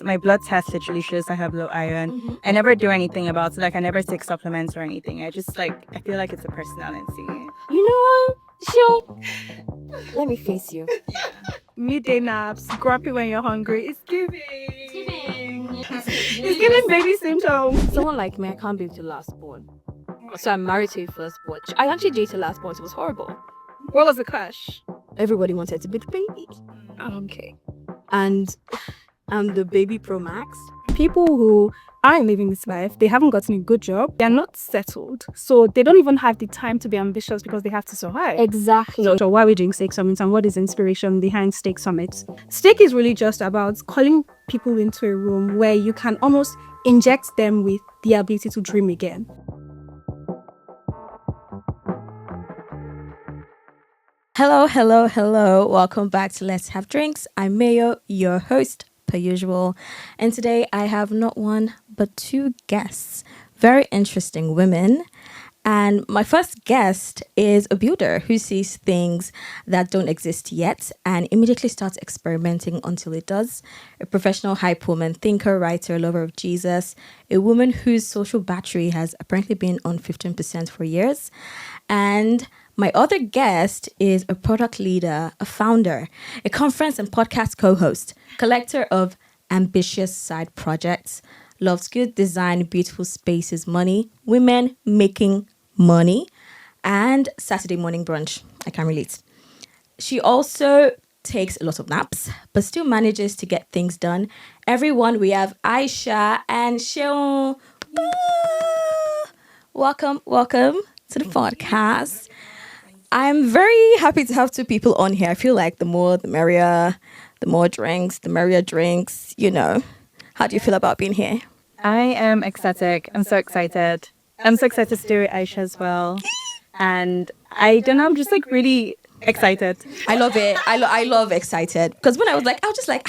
My blood test literally shows I have low iron. I never do anything about it. Like I never take supplements or anything. I feel like it's a personality. You know what? Sure. Let me face you. Midday naps, grumpy when you're hungry. It's giving. It's It's giving baby symptoms. Someone like me, I can't be with your last born. So I'm married to your firstborn. I actually dated last born. So it was horrible. What was the clash? Everybody wanted to be the baby. Okay. And I'm the baby pro max. People who aren't living this life, they haven't gotten a good job, they're not settled. So they don't even have the time to be ambitious because they have to survive. Exactly. So why are we doing Steak Summit and what is the inspiration behind Steak Summit? Steak is really just about calling people into a room where you can almost inject them with the ability to dream again. Hello. Welcome back to Let's Have Drinks. I'm Mayo, your host, per usual. And today I have not one, but two guests. Very interesting women. And my first guest is a builder who sees things that don't exist yet and immediately starts experimenting until it does. A professional hype woman, thinker, writer, lover of Jesus. A woman whose social battery has apparently been on 15% for years. And my other guest is a product leader, a founder, a conference and podcast co-host, collector of ambitious side projects, loves good design, beautiful spaces, money, women making money, and Saturday morning brunch. I can relate. She also takes a lot of naps, but still manages to get things done. Everyone, we have Aisha and Seun. Welcome to the podcast. I'm very happy to have two people on here. I feel like the more, the merrier. The more drinks, the merrier drinks. You know. How do you feel about being here? I am ecstatic. I'm so excited. I'm so excited to do it, Aisha, as well. And I don't know, I'm just like really excited. I love it. I love excited. Because when I was just like,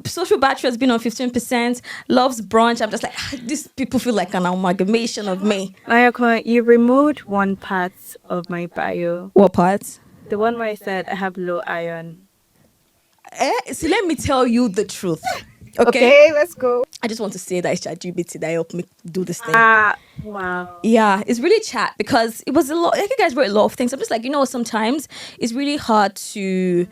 social battery has been on 15%, loves brunch. I'm just like, these people feel like an amalgamation of me. Ayako, you removed one part of my bio. What part? The one where I said I have low iron. So let me tell you the truth. Okay, let's go. I just want to say that it's ChatGPT that helped me do this thing. Wow. Yeah, it's really chat because it was a lot. Like you guys wrote a lot of things. I'm just like, sometimes it's really hard to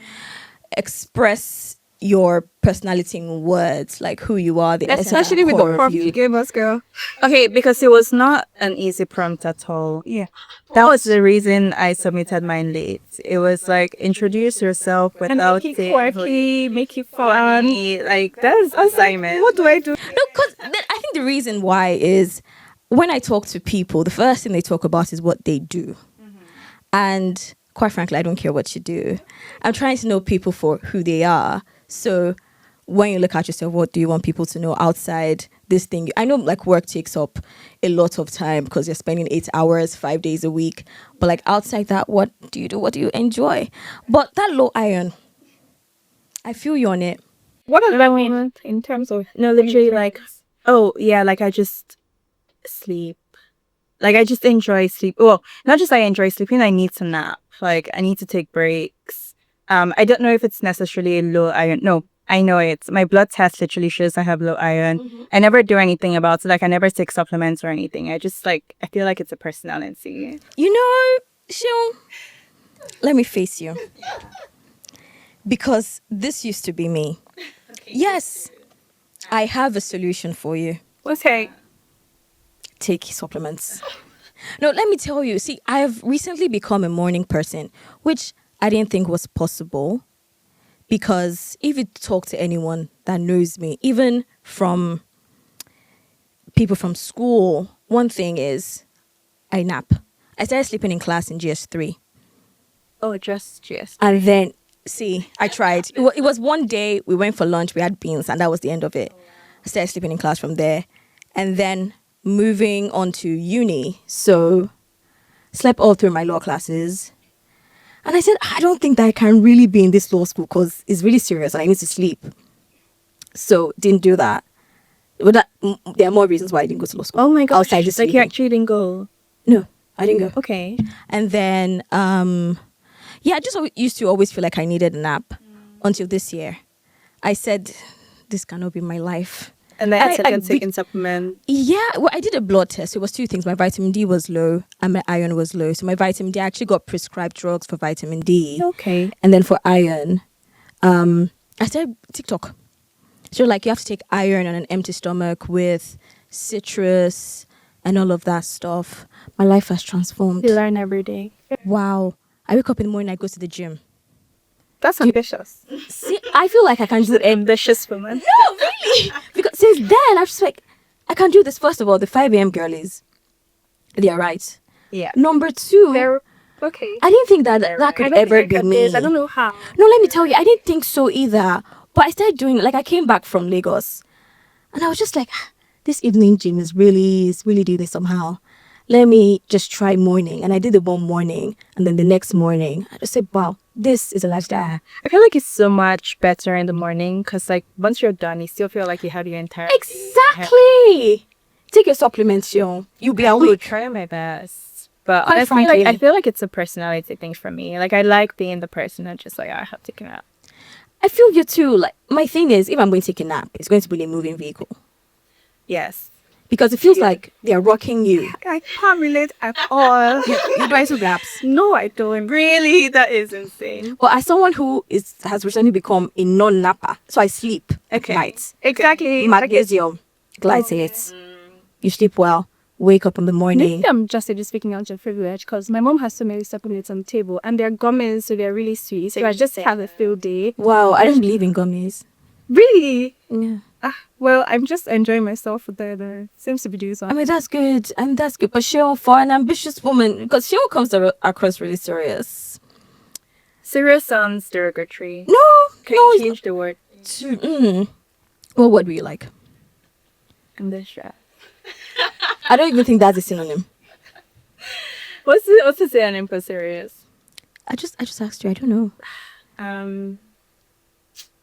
express your personality in words, like who you are, Especially with the prompt you gave us, girl. Okay, because it was not an easy prompt at all. Yeah. That was the reason I submitted mine late. It was like, introduce yourself without make it quirky, make it fun. funny. Like, that's assignment. What do I do? No, because I think the reason why is when I talk to people, the first thing they talk about is what they do. And quite frankly, I don't care what you do. I'm trying to know people for who they are. So when you look at yourself, what do you want people to know outside this thing? I know like work takes up a lot of time because you're spending 8 hours, 5 days a week. But like outside that, what do you do? What do you enjoy? But that low iron, I feel you on it. What does that mean in terms of... No, literally like, oh yeah, like I just sleep. Like I just enjoy sleep. Well, not just I enjoy sleeping, I need to nap. Like I need to take breaks. I don't know if it's necessarily a low iron. No, I know it. My blood test literally shows I have low iron. I never do anything about it. Like I never take supplements or anything. I feel like it's a personality. Seun, let me face you. Because this used to be me. Yes, I have a solution for you. Okay. Take supplements. No, let me tell you. See, I have recently become a morning person, which I didn't think was possible. Because if you talk to anyone that knows me, even from people from school, one thing is I nap. I started sleeping in class in GS3. Oh, just yes. And then, see, I tried. It was one day, we went for lunch, we had beans, and that was the end of it. I started sleeping in class from there. And then moving on to uni, so slept all through my law classes. And I said, I don't think that I can really be in this law school because it's really serious and I need to sleep. So didn't do that. But there are more reasons why I didn't go to law school. Oh my gosh. Outside just like you sleeping. actually didn't go? No, I didn't go. Okay. And then, I just used to always feel like I needed a nap until this year. I said, this cannot be my life. And then I- I taking supplement. Yeah, well, I did a blood test. It was two things. My vitamin D was low and my iron was low. So my vitamin D, I actually got prescribed drugs for vitamin D. Okay. And then for iron, I started TikTok. So like you have to take iron on an empty stomach with citrus and all of that stuff. My life has transformed. You learn every day. Wow. I wake up in the morning, I go to the gym. That's ambitious. See, I feel like I can do Ambitious woman. No, really. Because since then, I'm just like, I can do this. First of all, the 5 a.m. girlies, they are right. Yeah. Number two, They're okay. I didn't think that that I could don't ever think be I me. did. I don't know how. No, let me tell you, I didn't think so either. But I started doing, like, I came back from Lagos, and I was just like, this evening gym is really doing it somehow. Let me just try morning. And I did it one morning, and then the next morning, I just said, wow, this is a lifestyle. I feel like it's so much better in the morning because, like, once you're done, you still feel like you had your entire. Exactly. Take your supplements, yo. You'll be I will awake. try my best. But Quite honestly, frankly. I feel like it's a personality thing for me. Like, I like being the person that just like, I have to get out. I feel you too. Like, my thing is, if I'm going to take a nap, it's going to be a moving vehicle. Yes. Because it feels like they're rocking you. I can't relate at all. You guys who gaps. No, I don't. Really? That is insane. Well, as someone who has recently become a non-napper, so I sleep Okay. at night. Exactly. Magnesium, glycate. You sleep well, wake up in the morning. Maybe I'm just speaking out of privilege because my mom has so many supplements on the table and they're gummies, so they're really sweet. So I just have a field day. Wow, I don't believe in gummies. Really? Yeah. Well, I'm just enjoying myself there. Seems to be doing I something. mean, that's good. That's good. But Cheryl, for an ambitious woman, because Cheryl comes across really serious. Serious sounds derogatory. No, Can no. you it's change the word? not. What word do you like? Ambitious. I don't even think that's a synonym. What's the synonym for serious? I just asked you. I don't know.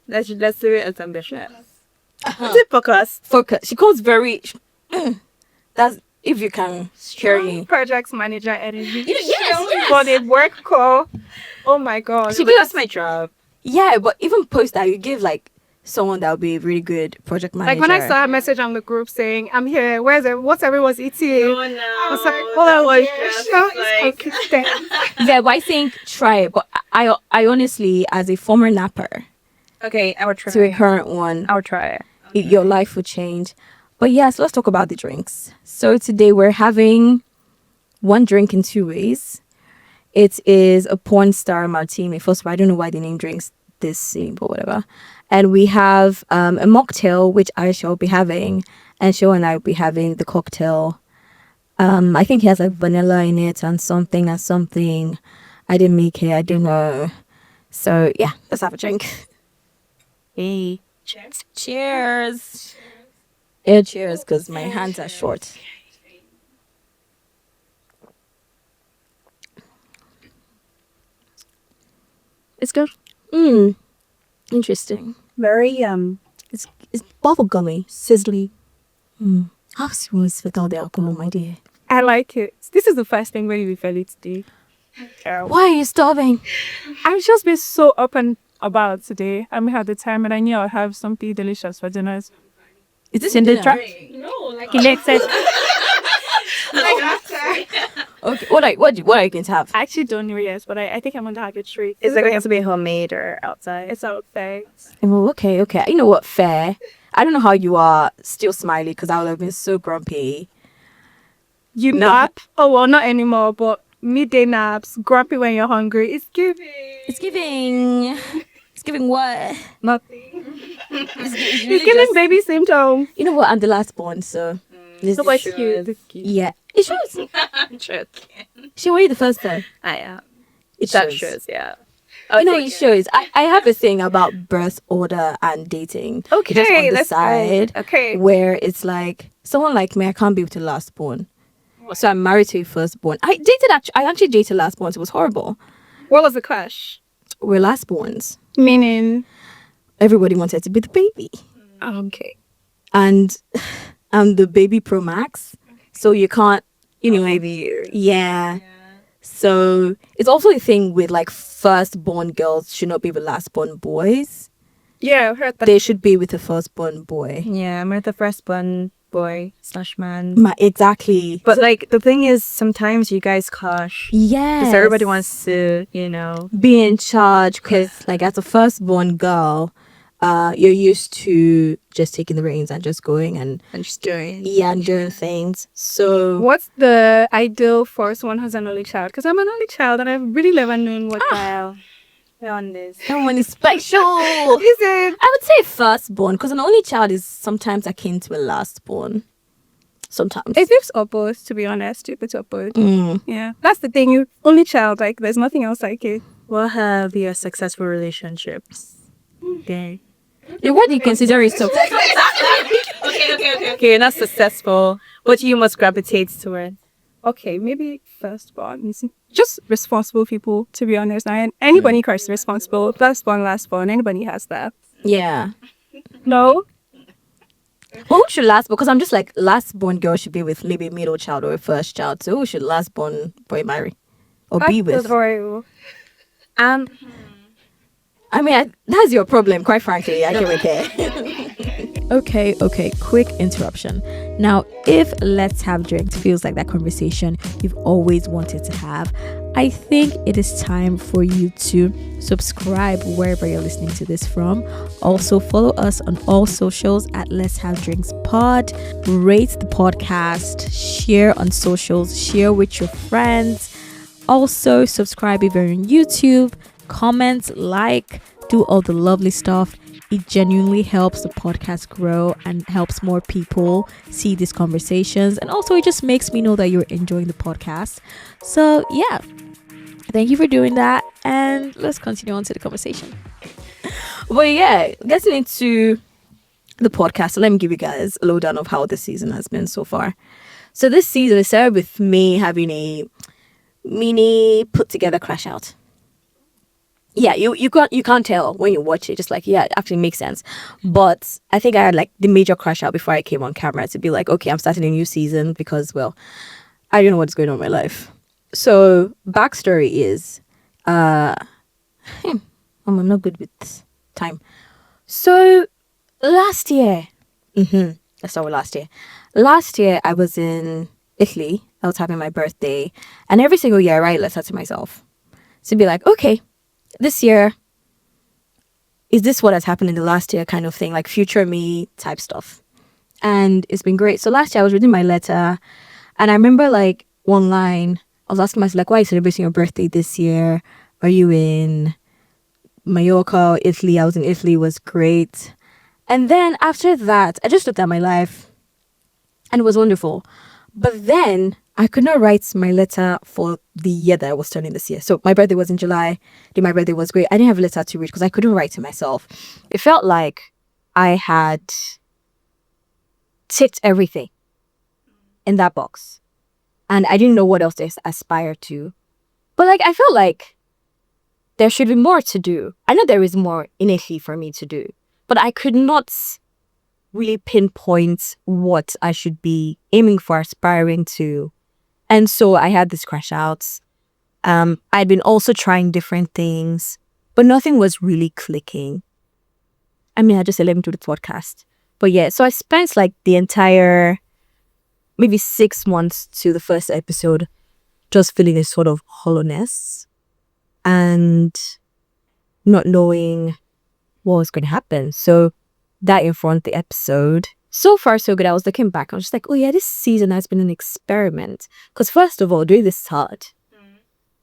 Let's do it as ambitious. Is it focused? Focus. She calls very. That's if you can share me. Projects manager energy. Yes. For the work call. Oh my god. She But gives that's my job. Yeah, but even post that, you give like someone that would be a really good project manager. Like when I saw a message on the group saying, I'm here, what's everyone's eating? I was like, all I was just consistent. Yeah, but I think try it. But I honestly, as a former napper Okay, I will try. to a current one, I'll try. your life would change. But yes, let's talk about the drinks. So today we're having one drink in 2 ways. It is a porn star martini. First of all, I don't know why they name drinks this same, but whatever. And we have a mocktail, which Aisha will be having, and Seun and I will be having the cocktail. I think he has like vanilla in it and something. I didn't make it. I don't know. So yeah, let's have a drink. Hey. Cheers. Yeah, cheers, because my hands are short. It's good. Interesting. Very It's bubblegummy, sizzly. How smooth without the alcohol, my dear. I like it. This is the first thing when we felt it today. Why are you starving? I've just been so open about today. I had the time and I knew I'd have something delicious for dinner. Is this In the dinner? trap. Elected. Okay. What are you going to have? I actually don't know yet, but I think I'm going to have a treat. Is it going to be homemade or outside? It's outside. Well, okay. You know what? Fair. I don't know how you are still smiley because I would have been so grumpy. You No. nap? Oh, well, not anymore, but midday naps, grumpy when you're hungry. It's giving. It's giving. It's giving what? Nothing. It's It's giving baby symptoms. You know what? I'm the last born, so. So what's cute? It's cute. Yeah. It shows. Sure. She were you the first time? I am. It That shows. shows, yeah. It shows. I have a thing about birth order and dating. Okay, Just on the let's go. side. Okay. Where it's like, someone like me, I can't be with the last born. So I'm married to a firstborn. I actually dated last born. So it was horrible. What was the clash? We're last borns. Meaning? Everybody wanted to be the baby. Okay. And I'm the baby pro max. So you can't, maybe, yeah. So it's also a thing with like firstborn girls should not be with lastborn boys. Yeah, I heard that. They should be with a firstborn boy. Yeah, I'm with the firstborn boy / man. Exactly. But like the thing is, sometimes you guys clash. Yes. Because everybody wants to, you know. be in charge, because like as a firstborn girl, you're used to just taking the reins and just going and just doing. yeah, and doing things. So What's the ideal for someone who's an only child? Because I'm an only child and I've really never known what Wow. We're on this. someone is special. is it. I would say firstborn, because an only child is sometimes akin to a lastborn. Sometimes. If it's opposed, to be honest, if it's opposed. Mm. Yeah, that's the thing. You only child, like there's nothing else like it. What have your successful relationships? Okay. Yeah, what do you consider is so? Okay, you're not successful. What you must gravitate toward? Okay, maybe firstborn. Just responsible people, to be honest. And anybody is responsible. Firstborn, lastborn, anybody has that. Yeah. No? Well, who should last? Because I'm just like, lastborn girl should be with maybe a middle child or a first child. So who should lastborn boy marry or be with? Um, I mean, that's your problem, quite frankly. I can't care. Okay, quick interruption. Now, if Let's Have Drinks feels like that conversation you've always wanted to have, I think it is time for you to subscribe wherever you're listening to this from. Also, follow us on all socials at Let's Have Drinks Pod. Rate the podcast, share on socials, share with your friends. Also, subscribe if you're on YouTube, comment, like, do all the lovely stuff. It genuinely helps the podcast grow and helps more people see these conversations. And also, it just makes me know that you're enjoying the podcast. So, yeah, thank you for doing that. And let's continue on to the conversation. But yeah, getting into the podcast. So let me give you guys a lowdown of how this season has been so far. So this season, it started with me having a mini put together crash out. Yeah, you can't tell when you watch it. Just like, yeah, it actually makes sense. But I think I had like the major crash out before I came on camera to be like, okay, I'm starting a new season because, well, I don't know what's going on in my life. So backstory is, I'm not good with time. So last year, let's start with last year. Last year I was in Italy. I was having my birthday, and every single year I write a letter to myself to be like, okay, this year, is this what has happened in the last year kind of thing, like future me type stuff. And it's been great. So last year I was reading my letter, and I remember like one line, I was asking myself, like, why are you celebrating your birthday this year? Are you in Mallorca or Italy? I was in Italy, it was great. And then after that, I just looked at my life and it was wonderful. But then I could not write my letter for the year that I was turning this year. So my birthday was in July. My birthday was great. I didn't have a letter to read because I couldn't write to myself. It felt like I had ticked everything in that box. And I didn't know what else to aspire to. But like, I felt like there should be more to do. I know there is more innately for me to do. But I could not really pinpoint what I should be aiming for, aspiring to. And so I had this crash outs. I'd been also trying different things, but nothing was really clicking. I mean, I just said, let me do the podcast. But yeah, so I spent like the entire, maybe 6 months to the first episode, just feeling this sort of hollowness and not knowing what was going to happen. So that informed the episode. So far, so good. I was looking back. I was just like, oh yeah, this season has been an experiment. Because first of all, doing this is hard.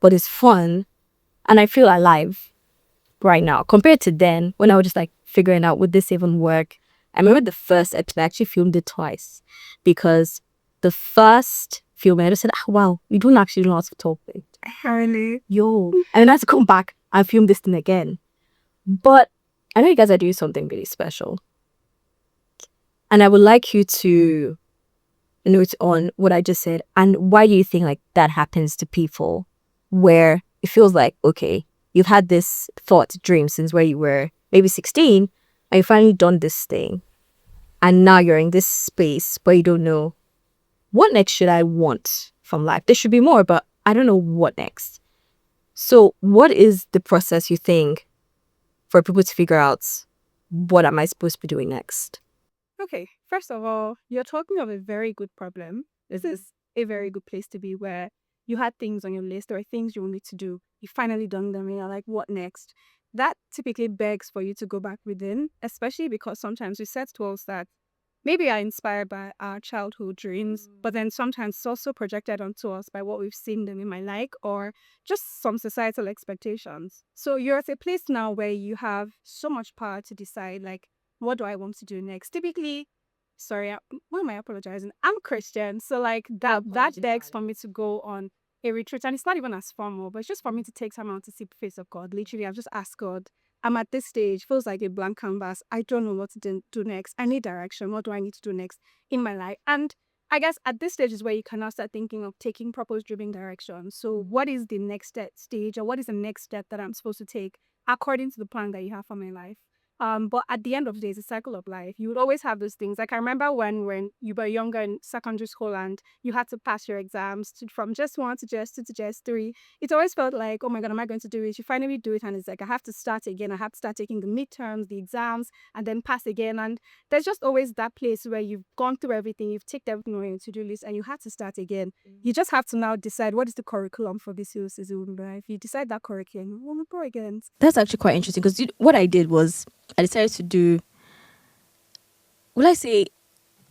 But it's fun. And I feel alive right now. Compared to then, when I was just like figuring out, would this even work? I remember the first episode, I actually filmed it twice. Because the first film, I just said, oh, wow, we don't actually know how to talk. Really? Yo. And then I had to come back and film this thing again. But I know you guys are doing something really special. And I would like you to note on what I just said. And why do you think like that happens to people where it feels like, okay, you've had this thought, dream since where you were maybe 16 and you finally done this thing. And now you're in this space but you don't know what next should I want from life. There should be more, but I don't know what next. So what is the process you think for people to figure out what am I supposed to be doing next? Okay, first of all, you're talking of a very good problem. This is a very good place to be where you had things on your list or things you wanted to do. You finally done them and you're like, what next? That typically begs for you to go back within, especially because sometimes we set goals that maybe are inspired by our childhood dreams, but then sometimes it's also projected onto us by what we've seen them in my like or just some societal expectations. So you're at a place now where you have so much power to decide, like, what do I want to do next? Typically, sorry, why am I apologizing? I'm Christian, so like that begs for me to go on a retreat, and it's not even as formal, but it's just for me to take time out to see the face of God. Literally, I've just asked God. I'm at this stage, feels like a blank canvas. I don't know what to do next. I need direction. What do I need to do next in my life? And I guess at this stage is where you can now start thinking of taking purpose-driven direction. So what is the next stage, or what is the next step that I'm supposed to take according to the plan that you have for my life? But at the end of the day, it's a cycle of life. You would always have those things. Like I remember when you were younger in secondary school and you had to pass your exams from just one to just two to just three. It always felt like, oh my God, am I going to do it? You finally do it, and it's like I have to start again. I have to start taking the midterms, the exams, and then pass again. And there's just always that place where you've gone through everything, you've ticked everything on your to-do list, and you had to start again. You just have to now decide what is the curriculum for this year's season. If you decide that curriculum, we'll go again. That's actually quite interesting because what I did was I decided to do, will I say,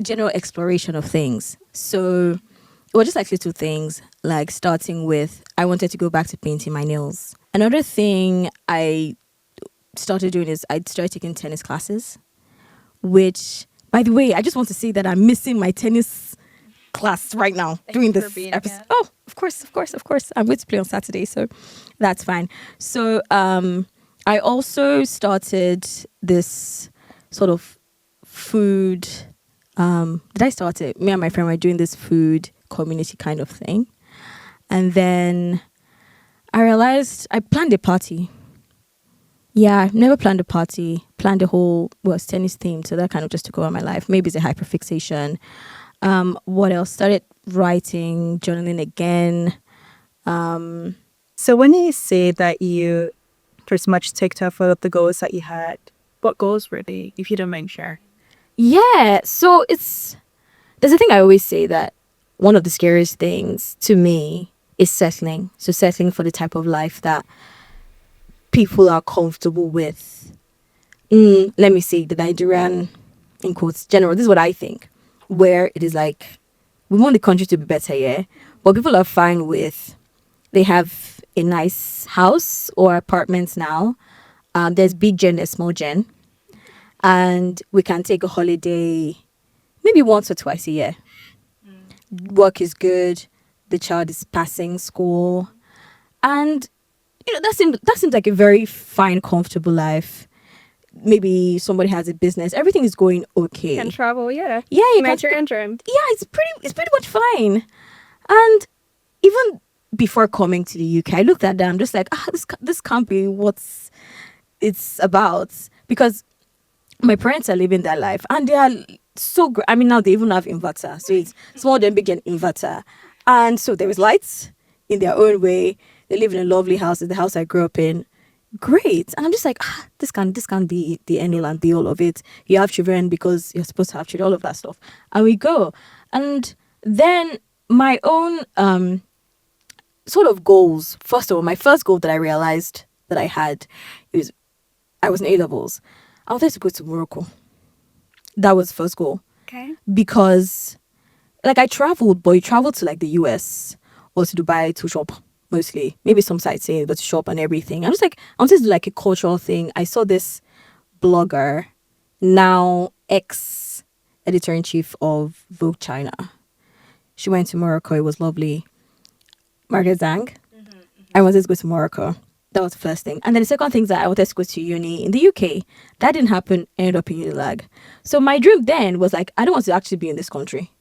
general exploration of things. So it was just like little things, like starting with, I wanted to go back to painting my nails. Another thing I started doing is I started taking tennis classes, which, by the way, I just want to say that I'm missing my tennis class right now during this episode. Oh, of course. I'm going to play on Saturday, so that's fine. So I also started this sort of food. Did I start it? Me and my friend were doing this food community kind of thing. And then I realized I planned a party. Yeah, I've never planned a party. Planned a whole, well, it's tennis themed, so that kind of just took over my life. Maybe it's a hyperfixation. What else? Started writing, journaling again. So when you say that you pretty much ticked off all of the goals that you had, what goals were they, if you don't mind sharing? Yeah, so there's a thing I always say that one of the scariest things to me is settling. So settling for the type of life that people are comfortable with. Let me say the Nigerian, in quotes, general, this is what I think, where it is like, we want the country to be better, yeah? But people are fine with, they have a nice house or apartments now. There's big gen, there's small gen. And we can take a holiday maybe once or twice a year. Work is good. The child is passing school. And, that seems like a very fine, comfortable life. Maybe somebody has a business. Everything is going okay. Can travel, yeah. Yeah, you Make can. your interim. Yeah, it's pretty much fine. And even before coming to the UK, I looked at them just like, this can't be what it's about, because my parents are living their life and they are so great. I mean, now they even have inverter, so it's small then big and inverter, and so there is lights in their own way. They live in a lovely house. It's the house I grew up in. Great. And I'm just like, this can't be the end all and be all of it. You have children because you're supposed to have children, all of that stuff. And we go. And then my own sort of goals. First of all, my first goal that I realized that I had is I was in A-levels. I wanted to go to Morocco. That was first goal. Okay. Because like I traveled, but you traveled to like the US or to Dubai to shop. Mostly, maybe some sightseeing, but to shop and everything. I'm just like, I wanted to do like a cultural thing. I saw this blogger, now ex-editor-in-chief of Vogue China. She went to Morocco. It was lovely. Margaret Zhang. I wanted to go to Morocco. That was the first thing. And then the second thing is that I wanted to go to uni in the UK. That didn't happen. Ended up in Unilag. So my dream then was like, I don't want to actually be in this country.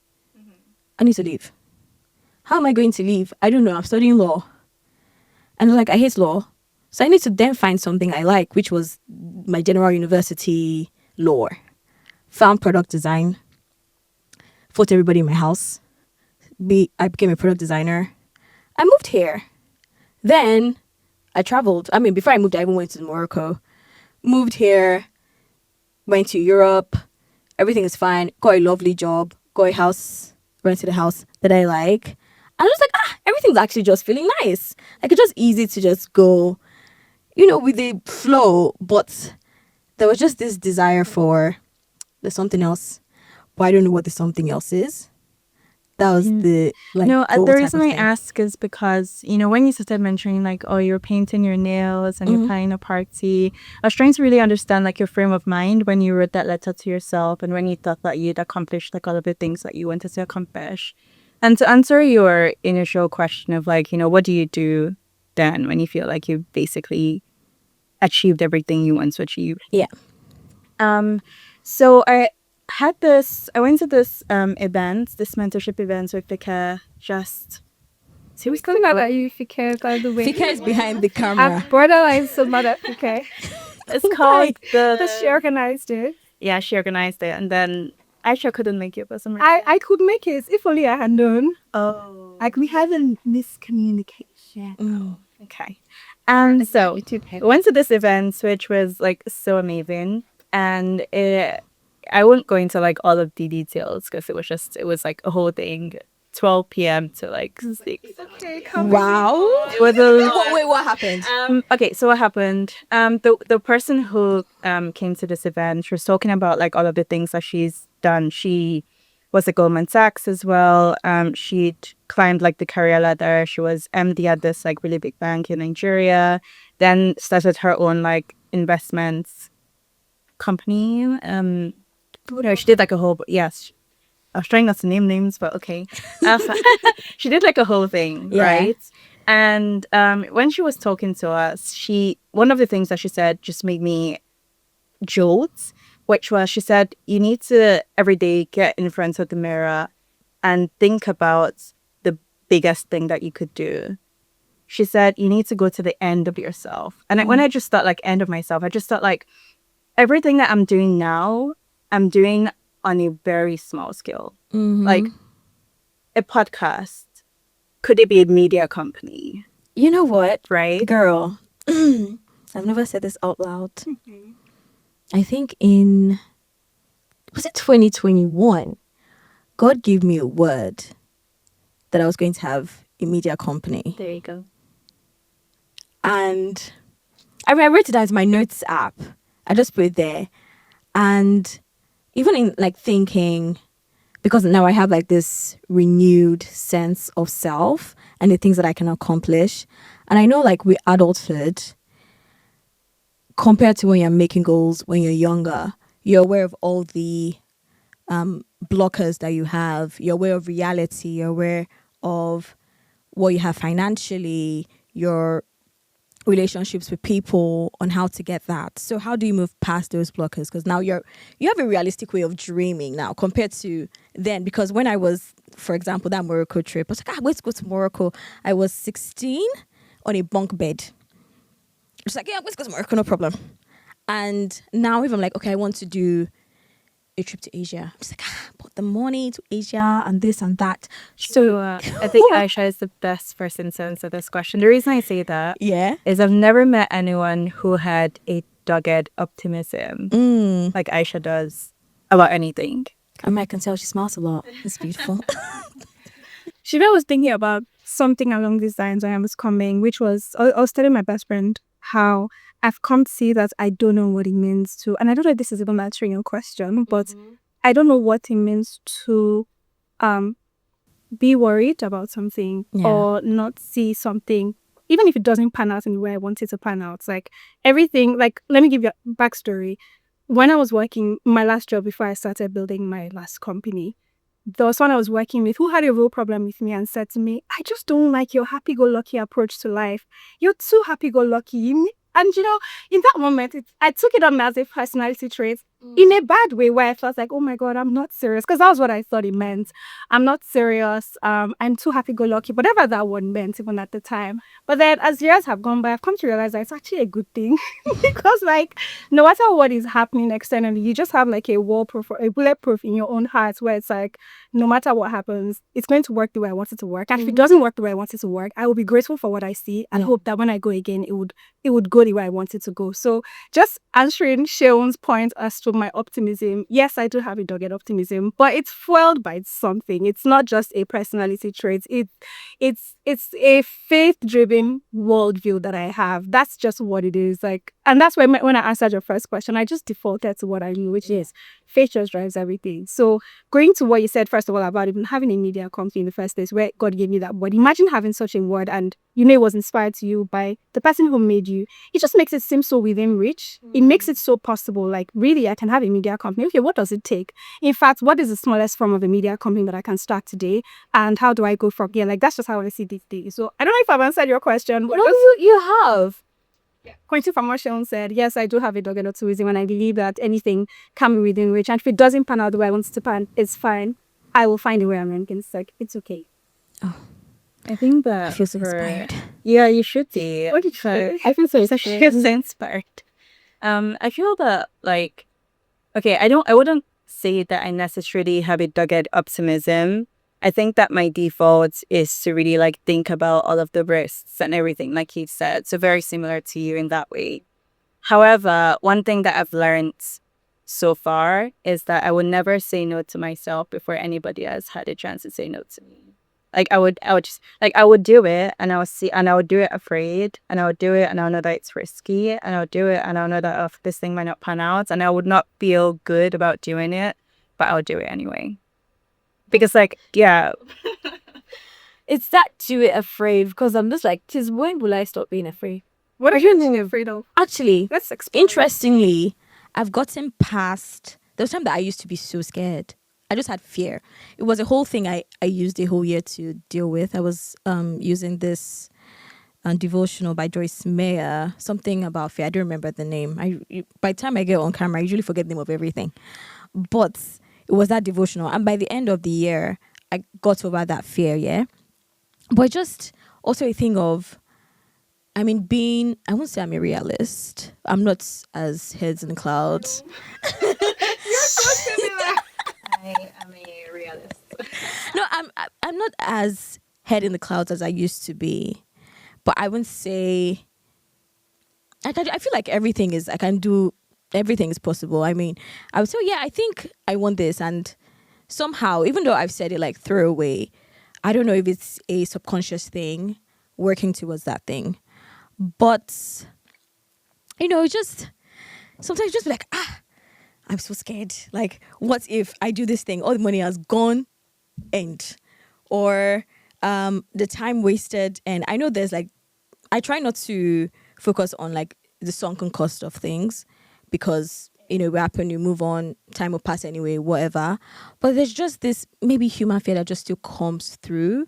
I need to leave. How am I going to leave? I don't know. I'm studying law. And like, I hate law. So I need to then find something I like, which was my general university law. Found product design. Fought everybody in my house. I became a product designer. I moved here. Then I traveled. I mean, before I moved, I even went to Morocco. Moved here. went to Europe. Everything is fine. Got a lovely job. Got a house. Rented a house that I like. I was like, everything's actually just feeling nice. Like, it's just easy to just go, with the flow. But there was just this desire for there's something else, but I don't know what the something else is. That was the No, goal the type reason of I thing. ask is because, when you started mentioning like, oh, you're painting your nails and you're planning a party, I was trying to really understand like your frame of mind when you wrote that letter to yourself and when you thought that you'd accomplished like all of the things that you wanted to accomplish. And to answer your initial question of like, what do you do then when you feel like you've basically achieved everything you want to achieve? Yeah. So I went to this event, this mentorship event with Vika just 2 We weeks still not ago. at you, Fike, by the way. Fika is behind the camera. I'm borderline so mad at Fike. It's called So she organized it. Yeah, she organized it, and then Aisha couldn't make it for some reason. I could make it if only I had known. Oh, Like, we had a miscommunication. okay. And so we went to this event, which was like so amazing, and I won't go into like all of the details because it was like a whole thing, 12 p.m. to like 6. Okay, come Wow. It was a lot. Wait, what happened? Okay, so what happened? The person who came to this event, she was talking about like all of the things that she's done. She was at Goldman Sachs as well. She'd climbed like the career ladder. She was MD at this like really big bank in Nigeria. Then started her own like investments company. She did like a whole yes. I was trying not to name names, but okay. She did like a whole thing, Yeah. right? And when she was talking to us, one of the things that she said just made me jolt, which was she said, you need to every day get in front of the mirror and think about the biggest thing that you could do. She said, you need to go to the end of yourself. And when I just thought like end of myself, I just thought like everything that I'm doing now, I'm doing on a very small scale. Like a podcast. Could it be a media company? You know what, Right? girl? I've never said this out loud. I think was it 2021? God gave me a word that I was going to have a media company. There you go. And I wrote it down as my notes app. I just put it there. And even in like thinking, because now I have like this renewed sense of self and the things that I can accomplish. And I know like with adulthood, compared to when you're making goals when you're younger, you're aware of all the blockers that you have. You're aware of reality. You're aware of what you have financially, your relationships with people, on how to get that. So how do you move past those blockers? Because now you have a realistic way of dreaming now compared to then. Because when I was, for example, that Morocco trip, I was like, let's go to Morocco. I was 16 on a bunk bed. It's like, yeah, let's go to Morocco, no problem. And now if I'm like, okay, I want to do a trip to Asia, I'm just like, but the money to Asia and this and that. So I think Aisha is the best person to answer this question. The reason I say that Yeah. is I've never met anyone who had a dogged optimism like Aisha does about anything. I can tell she smiles a lot. It's beautiful. Shiva was thinking about something along these lines when I was coming, which was I was telling my best friend how I've come to see that I don't know what it means to, and I don't know if this is even answering your question, but I don't know what it means to be worried about something or not see something, even if it doesn't pan out in the way I want it to pan out. Like everything, like let me give you a backstory. When I was working my last job before I started building my last company, there was someone I was working with who had a real problem with me and said to me, I just don't like your happy-go-lucky approach to life. You're too happy-go-lucky. And, in that moment, I took it on as a personality trait in a bad way where I felt like, oh, my God, I'm not serious. Because that was what I thought it meant. I'm not serious. I'm too happy-go-lucky, whatever that word meant even at the time. But then as years have gone by, I've come to realize that it's actually a good thing because, like, no matter what is happening externally, you just have, like, a bulletproof in your own heart where it's like, no matter what happens, it's going to work the way I want it to work. And if it doesn't work the way I want it to work, I will be grateful for what I see and hope that when I go again, it would go the way I want it to go. So just answering Seun's point as to also my optimism. Yes, I do have a dogged optimism, but it's fueled by something. It's not just a personality trait. It's a faith-driven worldview that I have. That's just what it is. Like, and that's when I answered your first question, I just defaulted to what I knew, which is faith just drives everything. So going to what you said first of all about even having a media company in the first place, where God gave me that word. Imagine having such a word, and it was inspired to you by the person who made you. It just makes it seem so within reach. It makes it so possible. Like, really, I can have a media company. Okay, what does it take? In fact, what is the smallest form of a media company that I can start today? And how do I go from here? Like, that's just how I see these days. So I don't know if I've answered your question. But No, you have. pointing from what Sean said, yes, I do have a dogged optimism, and I believe that anything can be within reach. And if it doesn't pan out the way I want it to pan, it's fine. I will find a way around it. It's like, it's okay. I think that I feel so inspired. Yeah, you should be. What did you say? I feel so inspired. I feel that like, okay, I wouldn't say that I necessarily have a dogged optimism. I think that my default is to really like think about all of the risks and everything, like you said. So very similar to you in that way. However, one thing that I've learned so far is that I would never say no to myself before anybody else had a chance to say no to me. Like I would just like I would do it, and I would do it afraid, and I would do it, and I know that it's risky, and I would do it, and I know that this thing might not pan out, and I would not feel good about doing it, but I would do it anyway. Because like, yeah, It's that do it afraid, because I'm just like, just when will I stop being afraid? What are you afraid of? Actually, Let's explore. interestingly, I've gotten past. There was time that I used to be so scared. I just had fear. It was a whole thing I used the whole year to deal with. I was using this devotional by Joyce Meyer, something about fear. I don't remember the name. By the time I get on camera, I usually forget the name of everything. But it was that devotional. And by the end of the year, I got over that fear, yeah? But just also a thing of, I mean, I won't say I'm a realist. I'm not as heads in the clouds. You're so similar. I am a realist. No, I'm not as head in the clouds as I used to be. But I wouldn't say, I feel like everything is possible. I mean, I would say, yeah, I think I want this. And somehow, even though I've said it like throwaway, I don't know if it's a subconscious thing working towards that thing. But, just sometimes just be like, I'm so scared. Like, what if I do this thing? All the money has gone and or the time wasted. And I know there's like, I try not to focus on like the sunken cost of things because, it will happen, you move on, time will pass anyway, whatever. But there's just this maybe human fear that just still comes through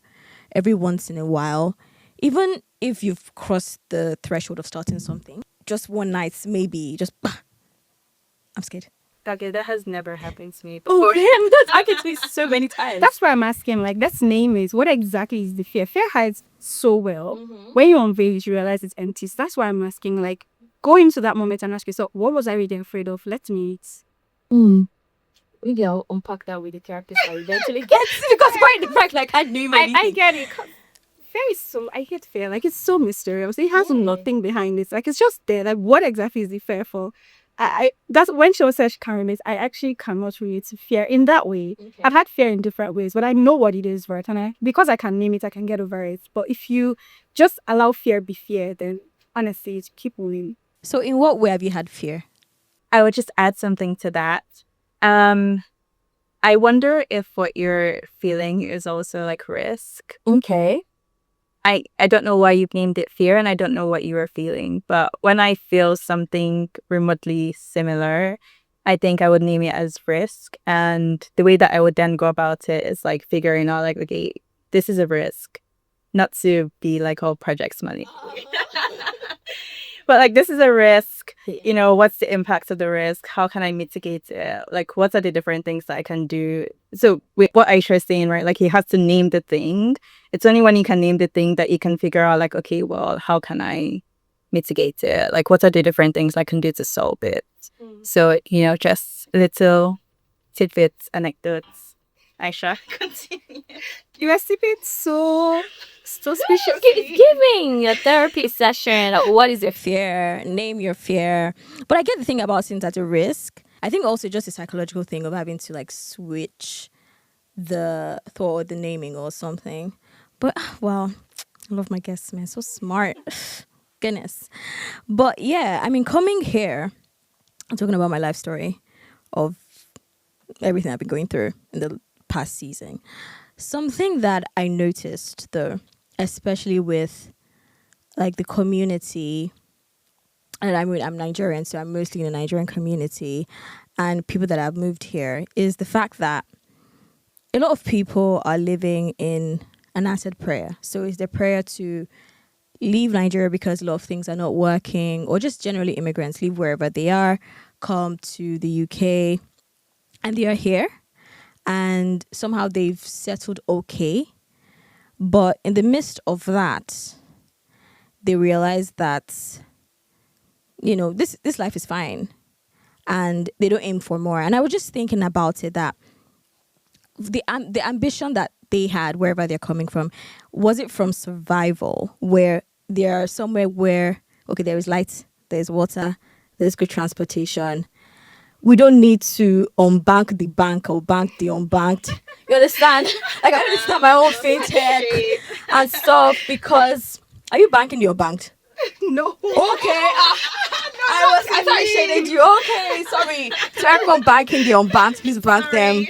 every once in a while. Even if you've crossed the threshold of starting something, just one night, maybe just, I'm scared. Okay, that has never happened to me Oh, before. damn, that's happened to me so many times. That's why I'm asking, like, let's name it. What exactly is the fear? Fear hides so well. When you unveil it, you realize it's empty. So that's why I'm asking, like, go into that moment and ask yourself, what was I really afraid of? Let me eat. Maybe I'll unpack that with the therapist I eventually get because right in the fact, like I knew my I get it. Fear is so, I hate fear. Like, it's so mysterious. It has nothing behind it. Like, it's just there. Like, what exactly is the fear for? That's when she said she can't relate. I actually cannot relate to fear in that way. Okay. I've had fear in different ways, but I know what it is, right? And because I can name it, I can get over it. But if you just allow fear be fear, then honestly, it's keep moving. So in what way have you had fear? I would just add something to that. I wonder if what you're feeling is also like risk. Okay. I don't know why you named it fear, and I don't know what you were feeling. But when I feel something remotely similar, I think I would name it as risk. And the way that I would then go about it is like figuring out like, okay, this is a risk. Not to be like all projects money. But like, this is a risk, what's the impact of the risk? How can I mitigate it? Like, what are the different things that I can do? So with what Aisha is saying, right, like he has to name the thing. It's only when you can name the thing that you can figure out like, okay, well, how can I mitigate it? Like, what are the different things I can do to solve it? So, just little tidbits, anecdotes. Aisha, continue. You are sipping so suspicious. Giving a therapy session. What is your fear? Name your fear. But I get the thing about since at a risk. I think also just a psychological thing of having to like switch the thought or the naming or something. But well, I love my guests, man. So smart. Goodness. But yeah, I mean, coming here, I'm talking about my life story of everything I've been going through in the past season. Something that I noticed though, especially with like the community, and I mean I'm Nigerian, so I'm mostly in the Nigerian community, and people that have moved here, is the fact that a lot of people are living in an answered prayer. So it's their prayer to leave Nigeria because a lot of things are not working, or just generally immigrants leave wherever they are, come to the UK, and they are here, and somehow they've settled okay. But in the midst of that, they realize that, you know, this life is fine, and they don't aim for more. And I was just thinking about it, that the ambition that they had wherever they're coming from, was it from survival, where they are somewhere where, okay, there is light, there's water, there's good transportation, we don't need to unbank the bank or bank the unbanked. You understand? Like, I want to start my own fintech and stuff, because are you banking the unbanked? No. Okay. I thought I shaded you. Okay, sorry. So everyone banking the unbanked, please bank them.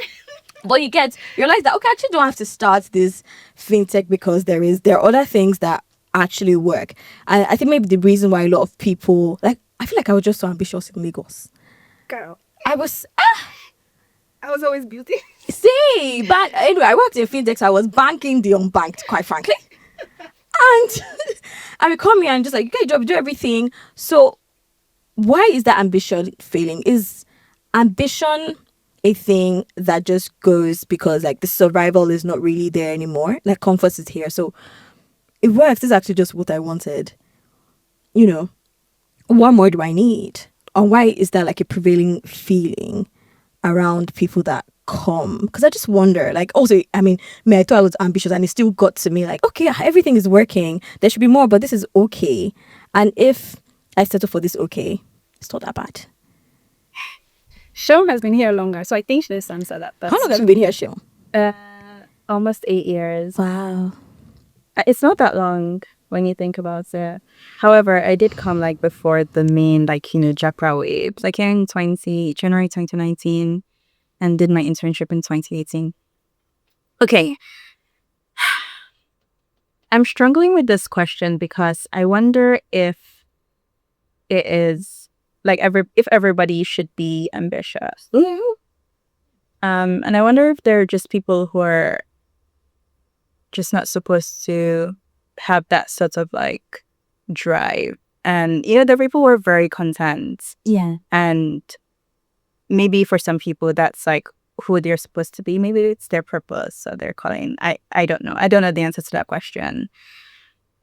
But you realize that, okay, I actually don't have to start this fintech because there are other things that actually work. And I think maybe the reason why a lot of people, like, I feel like I was just so ambitious in Lagos. Girl, I was I was always beauty. see, but anyway, I worked in fintech, so I was banking the unbanked, quite frankly. And I would come here and just like, okay, job, do everything. So why is that ambition failing? Is ambition a thing that just goes because like the survival is not really there anymore? Like, comfort is here, so it works. This is actually just what I wanted. You know, what more do I need? And why is that like a prevailing feeling around people that come? Because I just wonder, like, also, I mean, I thought I was ambitious, and it still got to me like, okay, everything is working, there should be more, but this is okay. And if I settle for this, okay, it's not that bad. Sean has been here longer, so I think she knows the answer that. How long have you been here, Shil? Almost 8 years. Wow. It's not that long when you think about it. However, I did come like before the main, like, you know, Japra wave. Like in January 2019, and did my internship in 2018. Okay. I'm struggling with this question because I wonder if it is like if everybody should be ambitious. And I wonder if there are just people who are just not supposed to have that sort of like drive. And, you know, the people were very content. Yeah. And maybe for some people that's like who they're supposed to be. Maybe it's their purpose, so they're calling. I don't know. I don't know the answer to that question.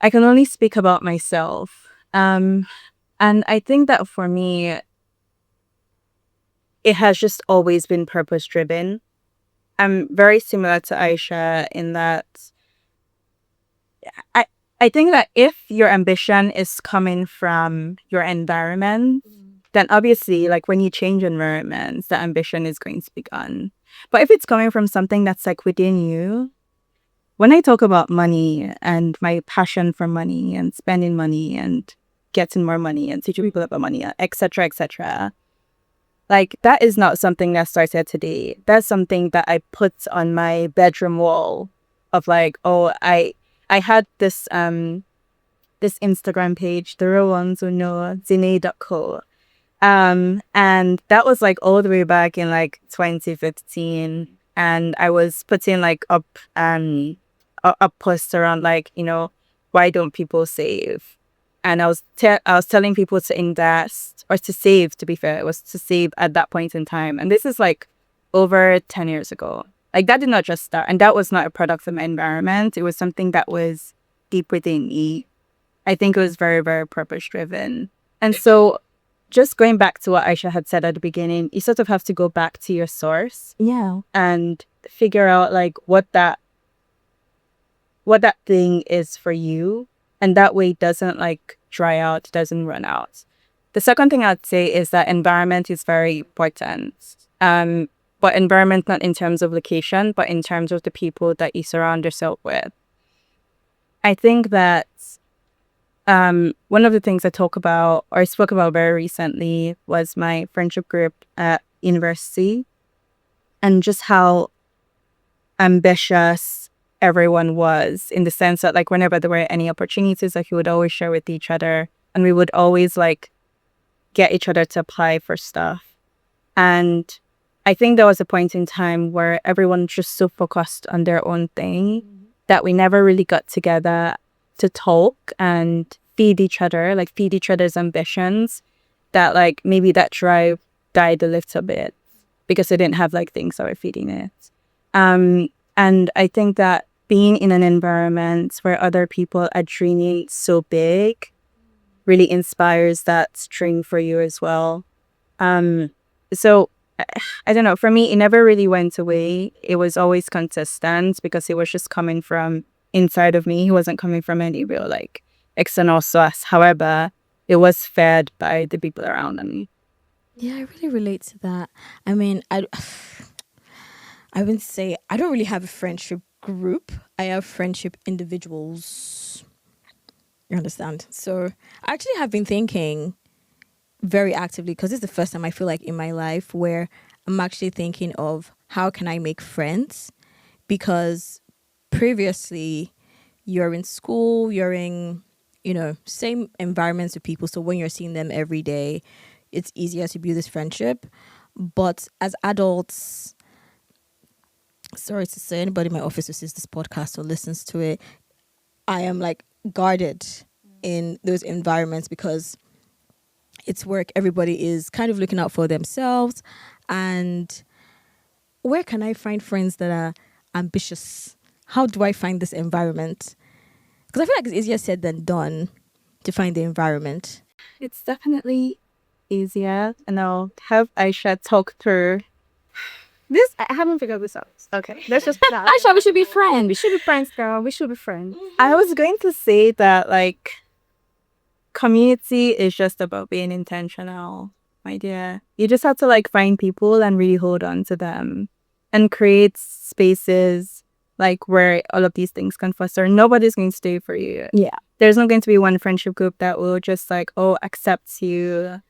I can only speak about myself. And I think that for me, it has just always been purpose driven. I'm very similar to Aisha in that I think that if your ambition is coming from your environment, then obviously, like, when you change environments, the ambition is going to be gone. But if it's coming from something that's like within you, when I talk about money and my passion for money and spending money and getting more money and teaching people about money, etc., like, that is not something that started today. That's something that I put on my bedroom wall of like, oh, I had this this Instagram page, the real ones who know, Zine.co. And that was like all the way back in like 2015. And I was putting like up a post around like, you know, why don't people save? And I was telling people to invest or to save, to be fair. It was to save at that point in time. And this is like over 10 years ago. Like, that did not just start. And that was not a product of my environment. It was something that was deep within me. I think it was very, very purpose driven. And so just going back to what Aisha had said at the beginning, you sort of have to go back to your source. Yeah. And figure out like what that thing is for you. And that way it doesn't like dry out, doesn't run out. The second thing I'd say is that environment is very important. But environment not in terms of location, but in terms of the people that you surround yourself with. I think that one of the things I talk about or I spoke about very recently was my friendship group at university and just how ambitious everyone was, in the sense that like whenever there were any opportunities, like we would always share with each other and we would always like get each other to apply for stuff. And I think there was a point in time where everyone was just so focused on their own thing that we never really got together to talk and feed each other's ambitions, that like maybe that drive died a little bit because they didn't have like things that were feeding it. And I think that being in an environment where other people are dreaming so big really inspires that dream for you as well. So I don't know, for me, it never really went away. It was always consistent because it was just coming from inside of me. It wasn't coming from any real like external source. However, it was fed by the people around me. Yeah, I really relate to that. I mean, I wouldn't say I don't really have a friendship group. I have friendship individuals. You understand? So I actually have been thinking very actively, because this is the first time I feel like in my life where I'm actually thinking of how can I make friends, because previously you're in school, you're in, same environments with people. So when you're seeing them every day, it's easier to build this friendship. But as adults, sorry to say, anybody in my office who sees this podcast or listens to it, I am like guarded in those environments because it's work. Everybody is kind of looking out for themselves. And where can I find friends that are ambitious? How do I find this environment? Because I feel like it's easier said than done to find the environment. It's definitely easier, and I'll have Aisha talk through. This, I haven't figured this out. Okay. Let's just put that. Aisha, we should be friends. We should be friends, girl. We should be friends. I was going to say that like community is just about being intentional, my dear. You just have to like find people and really hold on to them and create spaces like where all of these things can foster. Nobody's going to stay for you. Yeah. There's not going to be one friendship group that will just like, accept you,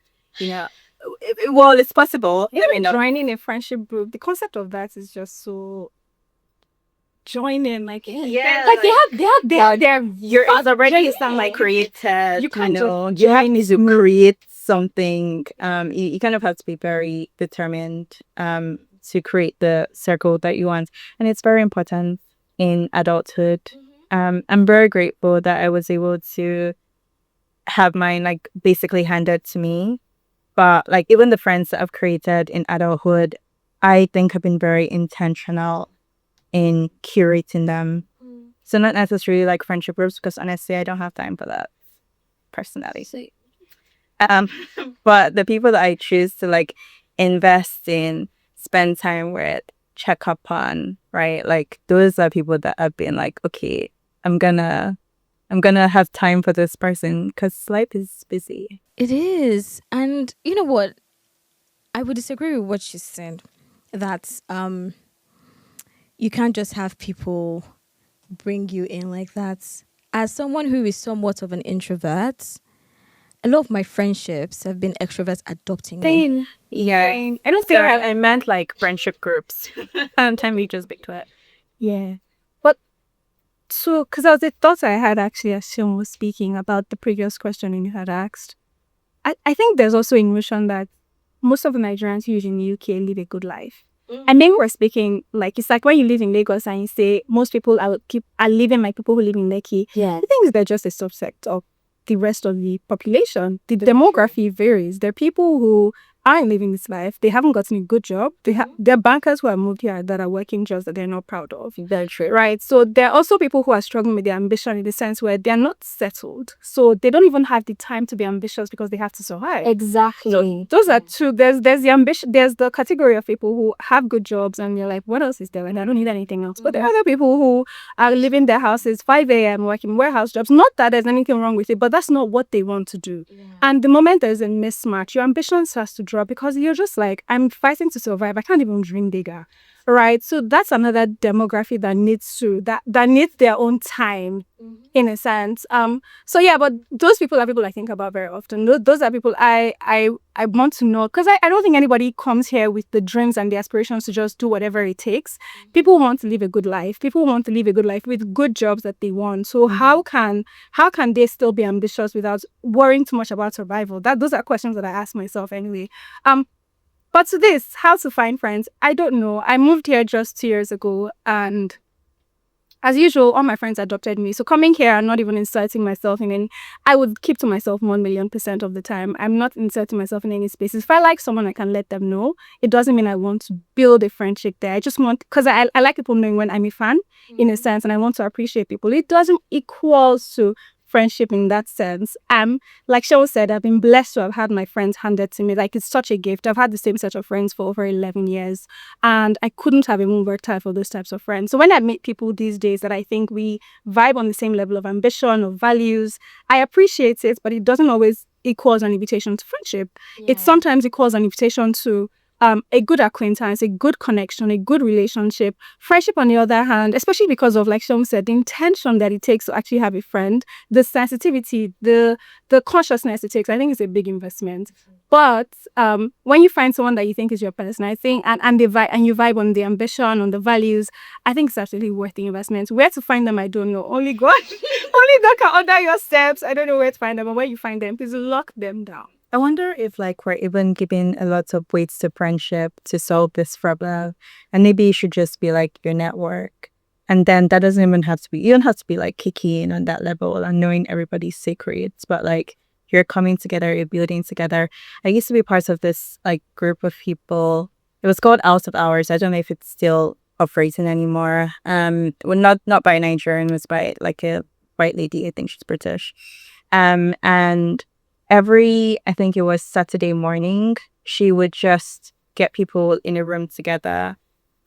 Well, it's possible. Even joining a friendship group, the concept of that is just so joining, like like they're you're already like created. you can't just you have to create something. You kind of have to be very determined to create the circle that you want, and it's very important in adulthood. I'm very grateful that I was able to have mine like basically handed to me. But like even the friends that I've created in adulthood, I think have been very intentional in curating them. So not necessarily like friendship groups, because honestly, I don't have time for that personally. But the people that I choose to like invest in, spend time with, check up on, right? Like those are people that I've been like, okay, I'm gonna have time for this person because life is busy. It is. And you know what? I would disagree with what she said. That you can't just have people bring you in like that. As someone who is somewhat of an introvert, a lot of my friendships have been extroverts adopting me. Yeah. I don't think I meant like friendship groups. Time we just big to it. Yeah. But so, because I was the thought I had actually as Seun was speaking about the previous question you had asked. I think there's also a notion that most of the Nigerians who live in the UK live a good life. And then we're speaking, like, it's like when you live in Lagos and you say most people are living like people who live in Lekki. Yeah. I think they're just a subset of the rest of the population. The demography varies. There are people who aren't living this life. They haven't gotten a good job. There are bankers who have moved here that are working jobs that they're not proud of. Very true. Right. So there are also people who are struggling with their ambition in the sense where they're not settled. So they don't even have the time to be ambitious because they have to survive. Exactly. So those are two. There's the ambition. There's the category of people who have good jobs and you're like, what else is there? And I don't need anything else. But there are other people who are living their houses 5 a.m. working warehouse jobs. Not that there's anything wrong with it, but that's not what they want to do. Yeah. And the moment there's a mismatch, your ambition starts to drop because you're just like, I'm fighting to survive. I can't even dream bigger. Right. So that's another demography that needs their own time in a sense. So yeah, but those people are people I think about very often. Those are people I want to know because I don't think anybody comes here with the dreams and the aspirations to just do whatever it takes. People want to live a good life. People want to live a good life with good jobs that they want. So how can they still be ambitious without worrying too much about survival? Those are questions that I ask myself anyway. But to this, how to find friends, I don't know. I moved here just 2 years ago and as usual, all my friends adopted me. So coming here and not even inserting myself in any, I would keep to myself 1,000,000% of the time. I'm not inserting myself in any spaces. If I like someone, I can let them know. It doesn't mean I want to build a friendship there. I just want, because I like people knowing when I'm a fan, in a sense, and I want to appreciate people. It doesn't equal to friendship in that sense. Like Seun said, I've been blessed to have had my friends handed to me. Like, it's such a gift. I've had the same set of friends for over 11 years and I couldn't have a more versatile for those types of friends. So when I meet people these days that I think we vibe on the same level of ambition or values, I appreciate it, but it doesn't always equals an invitation to friendship. It sometimes equals an invitation to a good acquaintance, a good connection, a good relationship. Friendship, on the other hand, especially because of, like Seun said, the intention that it takes to actually have a friend, the sensitivity, the consciousness it takes, I think it's a big investment. But when you find someone that you think is your person, I think, and you vibe on the ambition, on the values, I think it's absolutely worth the investment. Where to find them, I don't know. Only God, only God can order your steps. I don't know where to find them, but when you find them, please lock them down. I wonder if like we're even giving a lot of weights to friendship to solve this problem. And maybe it should just be like your network. And then that doesn't even have to be, you don't have to be like kicking on that level and knowing everybody's secrets, but like you're coming together, you're building together. I used to be part of this like group of people. It was called Out of Hours. I don't know if it's still operating anymore. Well, not by a Nigerian, it was by like a white lady. I think she's British. And I think it was Saturday morning, she would just get people in a room together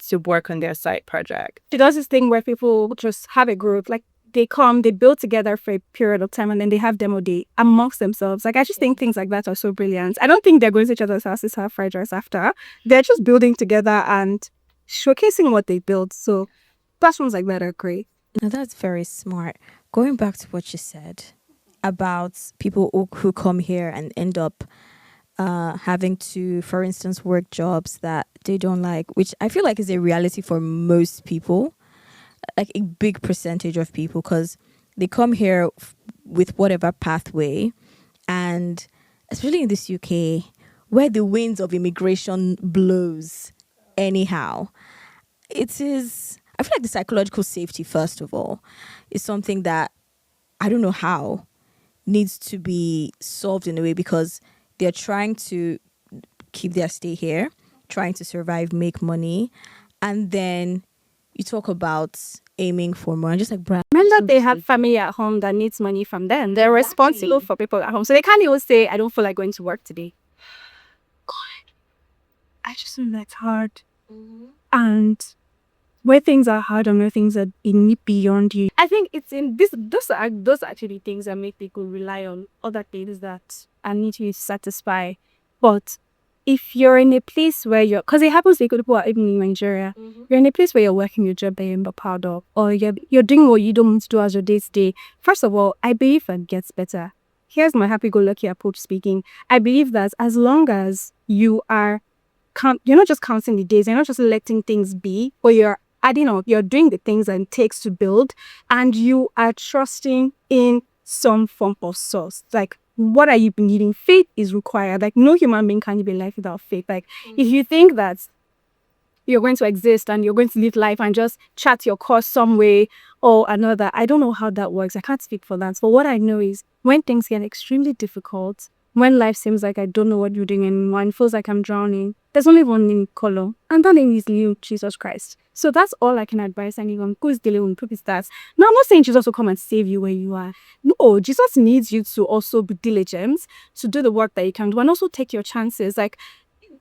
to work on their side project. She does this thing where people just have a group, like they come, they build together for a period of time and then they have demo day amongst themselves. Like, I just think things like that are so brilliant. I don't think they're going to each other's houses to have fried rice after. They're just building together and showcasing what they built. So platforms like that are great. Now that's very smart. Going back to what you said about people who come here and end up having to, for instance, work jobs that they don't like, which I feel like is a reality for most people, like a big percentage of people, because they come here with whatever pathway, and especially in this UK, where the winds of immigration blows anyhow, it is, I feel like the psychological safety, first of all, is something that I don't know how needs to be solved in a way, because they're trying to keep their stay here, trying to survive, make money, and then you talk about aiming for more. And just like, Brad, Remember, they have family at home that needs money from them. They're responsible for people at home. So they can't even say, I don't feel like going to work today. God, I just feel that's hard. And where things are hard and where things are beyond you. I think it's in this. Those are actually things that make people rely on other things that are need to satisfy. But if you're in a place where because it happens to people who are even in Nigeria, you're in a place where you're working your job that you're not proud of, or you're doing what you don't want to do as your day to day. First of all, I believe it gets better. Here's my happy-go-lucky approach speaking. I believe that as long as you are, you're not just counting the days, you're not just letting things be, but you're adding up, you're doing the things that it takes to build, and you are trusting in some form of source. Like, what are you needing? Faith is required. Like, no human being can live a life without faith. Like, if you think that you're going to exist and you're going to live life and just chat your course some way or another, I don't know how that works. I can't speak for that. But what I know is when things get extremely difficult, when life seems like I don't know what you're doing anymore and it feels like I'm drowning, there's only one name color, and that name is you, Jesus Christ. So that's all I can advise anyone who is dealing with people that. Now, I'm not saying Jesus will come and save you where you are. No, Jesus needs you to also be diligent, to do the work that you can do, and also take your chances. Like,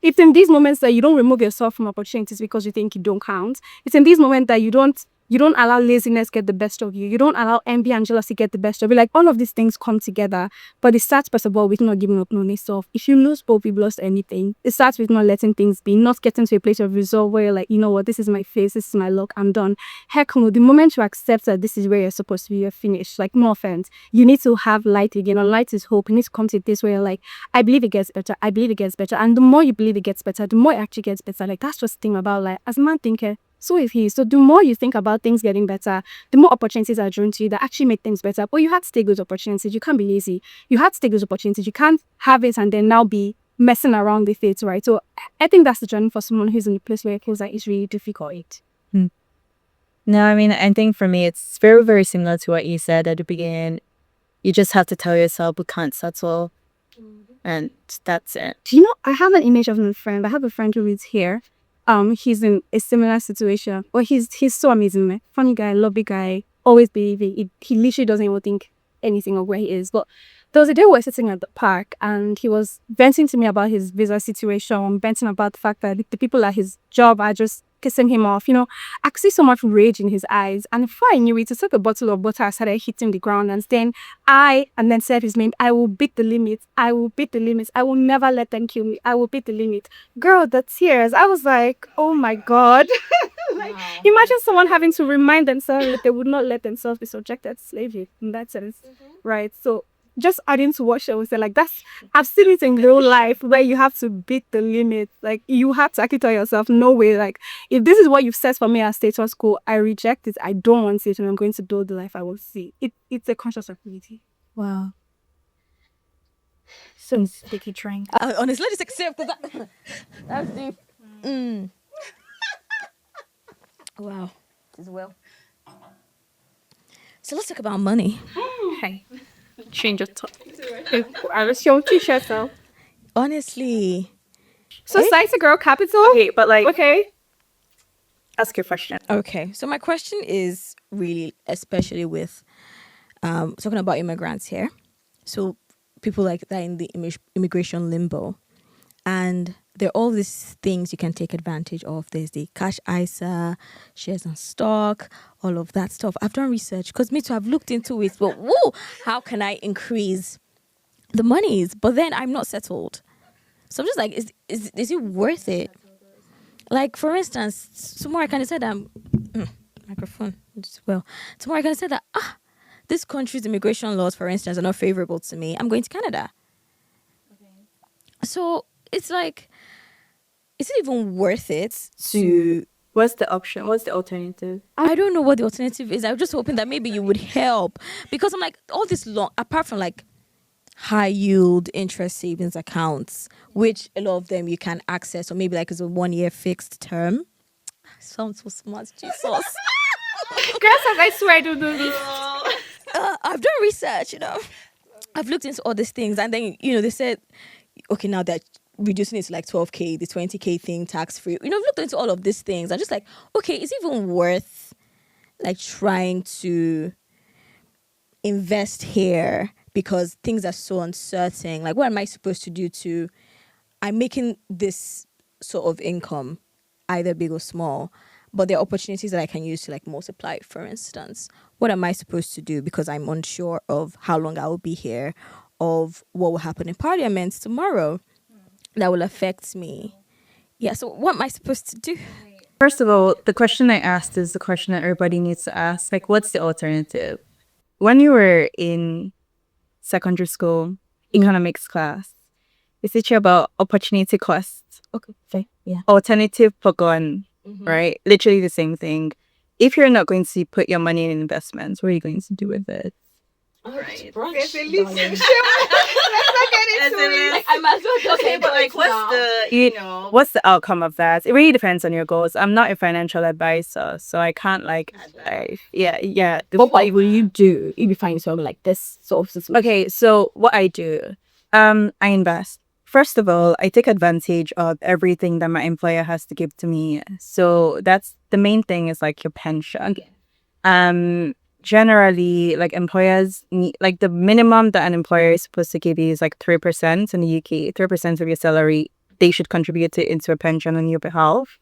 it's in these moments that you don't remove yourself from opportunities because you think you don't count. It's in these moments that you don't allow laziness get the best of you. You don't allow envy and jealousy get the best of you. Like, all of these things come together. But it starts, first of all, with not giving up on yourself. If you lose hope, you've lost anything. It starts with not letting things be, not getting to a place of resolve where you're like, you know what, this is my face, this is my luck, I'm done. Heck no, the moment you accept that this is where you're supposed to be, you're finished. Like, no offense. You need to have light again. And light is hope. You need to come to this where you're like, I believe it gets better. I believe it gets better. And the more you believe it gets better, the more it actually gets better. Like, that's just the thing about life. As a man thinker, so is he. So the more you think about things getting better, the more opportunities are drawn to you that actually make things better. But you have to take those opportunities. You can't be lazy. You have to take those opportunities. You can't have it and then now be messing around with it, right? So I think that's the journey for someone who's in a place where it feels like it's really difficult. No, I mean, I think for me, it's very, very similar to what you said at the beginning. You just have to tell yourself we can't settle, and that's it. Do you know, I have an image of my friend. I have a friend who is here. He's in a similar situation. Well, he's so amazing, man. Funny guy, lovely guy, always believing. He literally doesn't even think anything of where he is. But there was a day we were sitting at the park and he was venting to me about his visa situation, venting about the fact that the people at his job are just kissing him off. You know, I could see so much rage in his eyes. And before I knew it, he took a bottle of water, started hitting the ground, and then and then said his name, I will beat the limits. I will beat the limits. I will never let them kill me. I will beat the limit. Girl, the tears. I was like, oh my God. Like, imagine someone having to remind themselves that they would not let themselves be subjected to slavery in that sense. Right? So just adding to what she was saying, like, I've seen it in real life where you have to beat the limit. Like, you have to actually tell yourself, no way, like, if this is what you've set for me as status quo, I reject it. I don't want it, and I'm going to build the life I will see. It's a conscious activity. Wow. So sticky train. Honestly, let us accept that. That's deep. Wow. As well. So let's talk about money. Hey, change of topic. I was your t-shirt, so. Honestly. So, size a girl capital? Okay, but like, Okay. ask your question. Okay. So my question is really, especially with talking about immigrants here. So people like that in the immigration limbo. And there are all these things you can take advantage of. There's the cash ISA, shares and stock, all of that stuff. I've done research because me too, I've looked into it. But whoa, how can I increase the monies? But then I'm not settled. So I'm just like, is it worth it? Like, for instance, tomorrow I can say that microphone as well. Tomorrow I can say that this country's immigration laws, for instance, are not favorable to me. I'm going to Canada. So it's like, is it even worth it to... What's the option? What's the alternative? I don't know what the alternative is. I'm just hoping that maybe you would help. Because I'm like, all this long, apart from like high yield interest savings accounts, which a lot of them you can access, or maybe like it's a 1 year fixed term. Sounds so smart, Jesus. Girls, I swear I don't do this. I've done research, I've looked into all these things, and then, they said, okay, now they're reducing it to like 12K, the 20K thing, tax free. I've looked into all of these things. I'm just like, okay, is it even worth like trying to invest here because things are so uncertain? Like, what am I supposed to do I'm making this sort of income, either big or small, but there are opportunities that I can use to like multiply, for instance. What am I supposed to do because I'm unsure of how long I will be here, of what will happen in Parliament tomorrow that will affect me? Yeah, so what am I supposed to do? First of all, the question I asked is the question that everybody needs to ask. Like, what's the alternative? When you were in secondary school, economics class, it's literally about opportunity costs. Okay, yeah. Alternative per gun, right? Literally the same thing. If you're not going to put your money in investments, what are you going to do with it? Right. There's a list. Let's not get into it. I might as well just say, but like, what's the outcome of that? It really depends on your goals. I'm not a financial advisor, so I can't like advise. Yeah. What will you do if you find yourself like this sort of situation? Okay, so what I do, I invest. First of all, I take advantage of everything that my employer has to give to me. So that's the main thing is like your pension. Um, Generally, like employers need, like the minimum that an employer is supposed to give you is like 3% in the UK. 3% of your salary, they should contribute it into a pension on your behalf.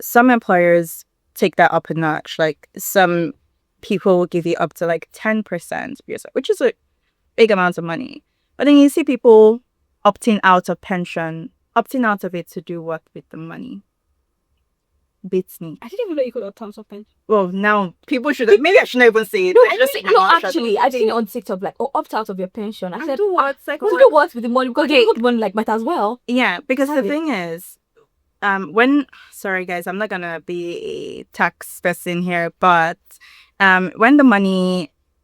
Some employers take that up a notch. Like some people will give you up to like 10% of your salary, which is a big amount of money. But then you see people opting out of pension, opting out of it to do what with the money? Beats me. I didn't even know you could have tons of pension. Well, now people should. Maybe I shouldn't even say it. No, I should just say my no, mouth shut. actually, I didn't on TikTok like, oh, opt out of your pension. I And said, do what? Like, what what? do what with the money? Because the money like might as well. Yeah, because the Have it. thing is, when sorry guys, I'm not gonna be a tax person here, but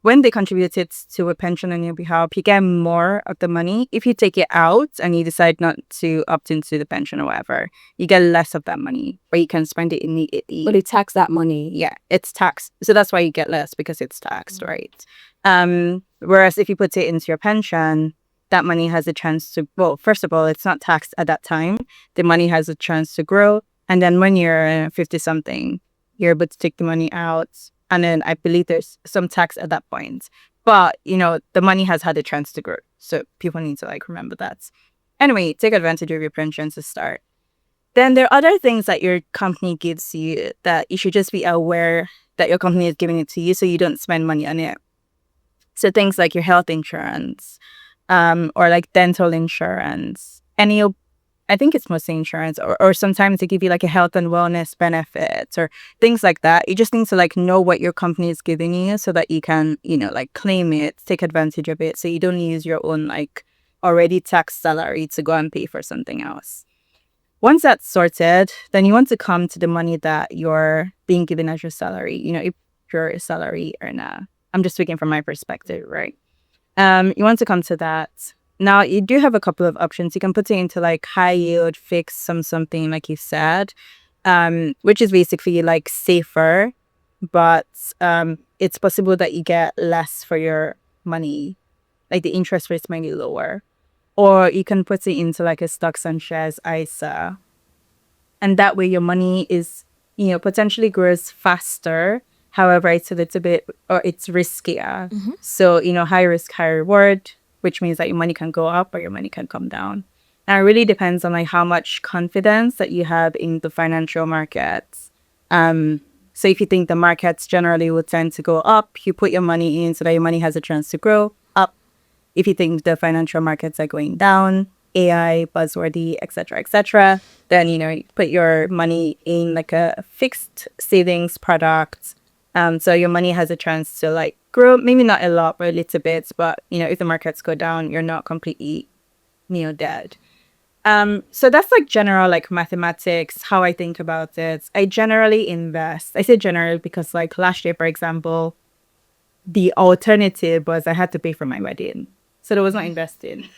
when they contribute it to a pension on your behalf, you get more of the money. If you take it out and you decide not to opt into the pension or whatever, you get less of that money, or you can spend it immediately. But they tax that money. Yeah, it's taxed. So that's why you get less, because it's taxed, right? Whereas if you put it into your pension, that money has a chance to, well, first of all, it's not taxed at that time. The money has a chance to grow. And then when you're 50 something, you're able to take the money out. And then I believe there's some tax at that point. But, the money has had a chance to grow. So people need to like remember that. Anyway, take advantage of your pension to start. Then there are other things that your company gives you that you should just be aware that your company is giving it to you so you don't spend money on it. So things like your health insurance, or like dental insurance, I think it's mostly insurance, or sometimes they give you like a health and wellness benefits or things like that. You just need to like know what your company is giving you so that you can, like claim it, take advantage of it. So you don't use your own like already taxed salary to go and pay for something else. Once that's sorted, then you want to come to the money that you're being given as your salary. If you're a salary earner, I'm just speaking from my perspective, right? You want to come to that. Now, you do have a couple of options. You can put it into like high yield, fixed something like you said, which is basically like safer, but it's possible that you get less for your money. Like the interest rates might be lower. Or you can put it into like a stocks and shares ISA. And that way your money is, potentially grows faster. However, it's a little bit, or it's riskier. So, high risk, high reward, which means that your money can go up or your money can come down. And it really depends on like how much confidence that you have in the financial markets. So if you think the markets generally will tend to go up, you put your money in so that your money has a chance to grow up. If you think the financial markets are going down, AI, buzzworthy, etc., then, you put your money in like a fixed savings product. So your money has a chance to like grow, maybe not a lot, but a little bit. But, if the markets go down, you're not completely, dead. So that's like general like mathematics, how I think about it. I generally invest. I say generally because like last year, for example, the alternative was I had to pay for my wedding. So there was not investing.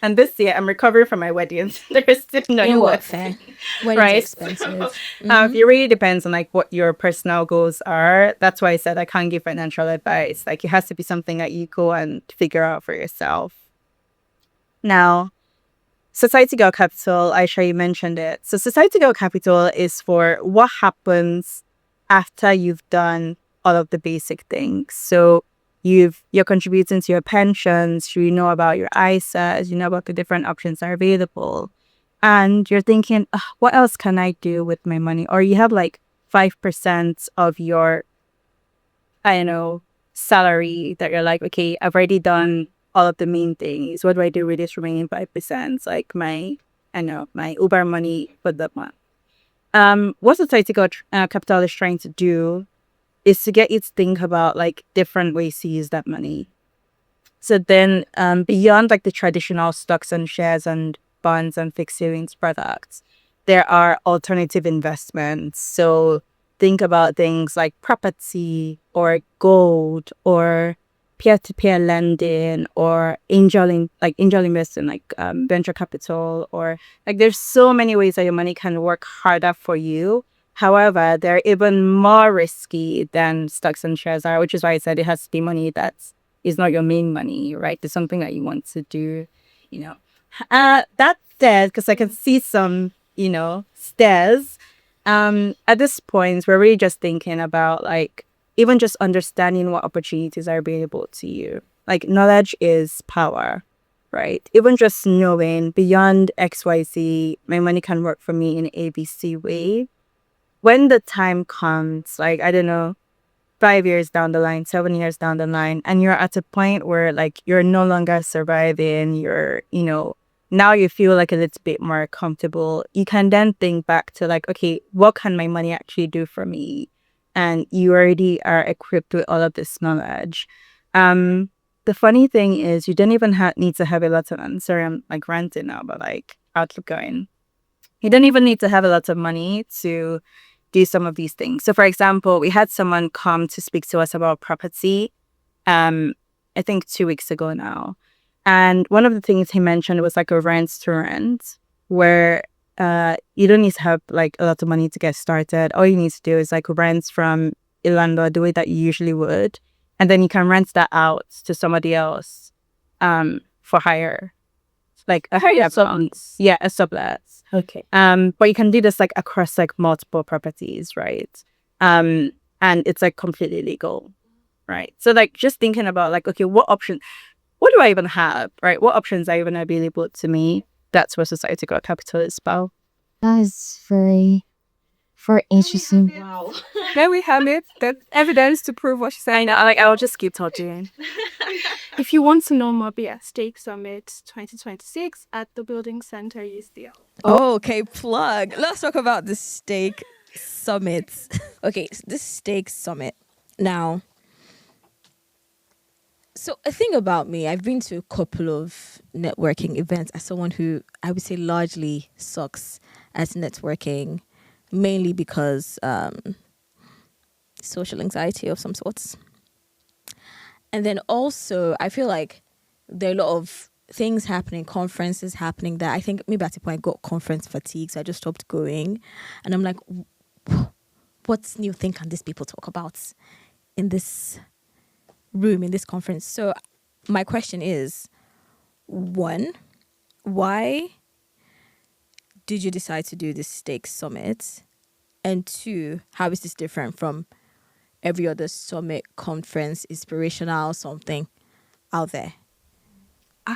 And this year I'm recovering from my wedding. There's still no Fair. Weddings right? expensive. It really depends on like what your personal goals are. That's why I said I can't give financial advice. Like it has to be something that you go and figure out for yourself. Now, Society Girl Capital, Aisha, you mentioned it. So Society Girl Capital is for what happens after you've done all of the basic things. So you're contributing to your pensions, you know about your ISAs, you know about the different options that are available. And you're thinking, what else can I do with my money? Or you have like 5% of your, I don't know, salary that you're like, okay, I've already done all of the main things. What do I do with this remaining 5%? Like my Uber money for the month. What Society Capital is trying to do is to get you to think about like different ways to use that money. So then beyond like the traditional stocks and shares and bonds and fixed savings products, there are alternative investments. So think about things like property or gold or peer-to-peer lending or angel investing, like venture capital, or like there's so many ways that your money can work harder for you. However, they're even more risky than stocks and shares are, which is why I said it has to be money that is not your main money, right? It's something that you want to do. you know. That said, because I can see some, stairs. At this point, we're really just thinking about like even just understanding what opportunities are available to you. Like knowledge is power, right? Even just knowing beyond XYZ, my money can work for me in ABC way. When the time comes, like I don't know, 5 years down the line, 7 years down the line, and you're at a point where like you're no longer surviving, now you feel like a little bit more comfortable, you can then think back to like, okay, what can my money actually do for me? And you already are equipped with all of this knowledge. The funny thing is you don't even need to have a lot of, I'm sorry, I'm like ranting now, but like I'll keep going. You don't even need to have a lot of money to do some of these things. So, for example, we had someone come to speak to us about property, I think 2 weeks ago now. And one of the things he mentioned was like a rent to rent, where you don't need to have like a lot of money to get started. All you need to do is like rent from a landlord the way that you usually would. And then you can rent that out to somebody else for hire. Like a sublease. Yeah, a sublet. Okay. But you can do this like across like multiple properties, right? And it's like completely legal, right? So like just thinking about like, okay, what do I even have, right? What options are even available to me? That's where society got capitalist about. That is very interesting. Wow. There we have it. That's evidence to prove what she's saying. Like I'll just keep talking. If you want to know more, be at Stake Summit 2026 at the Building Center UCL. Okay, plug. Let's talk about the Steak Summit. Okay, this Steak Summit. Now, so a thing about me, I've been to a couple of networking events as someone who I would say largely sucks at networking, mainly because social anxiety of some sorts. And then also, I feel like there are a lot of things happening, conferences happening that I think maybe at a point I got conference fatigue, so I just stopped going. And I'm like, what new thing can these people talk about in this room, in this conference? So my question is, one, why did you decide to do this Steak Summit? And two, how is this different from every other summit, conference, inspirational, something out there?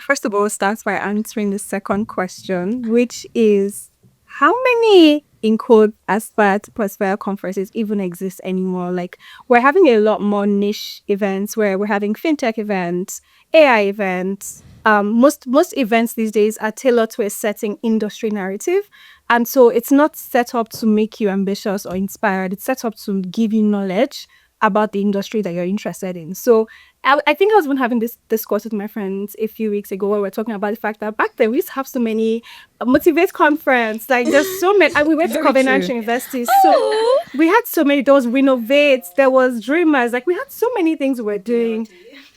First of all, starts by answering the second question, which is how many in quote aspire to prosper conferences even exist anymore? Like we're having a lot more niche events where we're having fintech events, AI events. Most events these days are tailored to a certain industry narrative. And so it's not set up to make you ambitious or inspired. It's set up to give you knowledge about the industry that you're interested in. So I think I was even having this discourse with my friends a few weeks ago where we're talking about the fact that back then we used to have so many Motivate conference, like there's so many, and we went to Very Covenant true. University. So we had so many, there was Renovate, there was Dreamers, like we had so many things we were doing.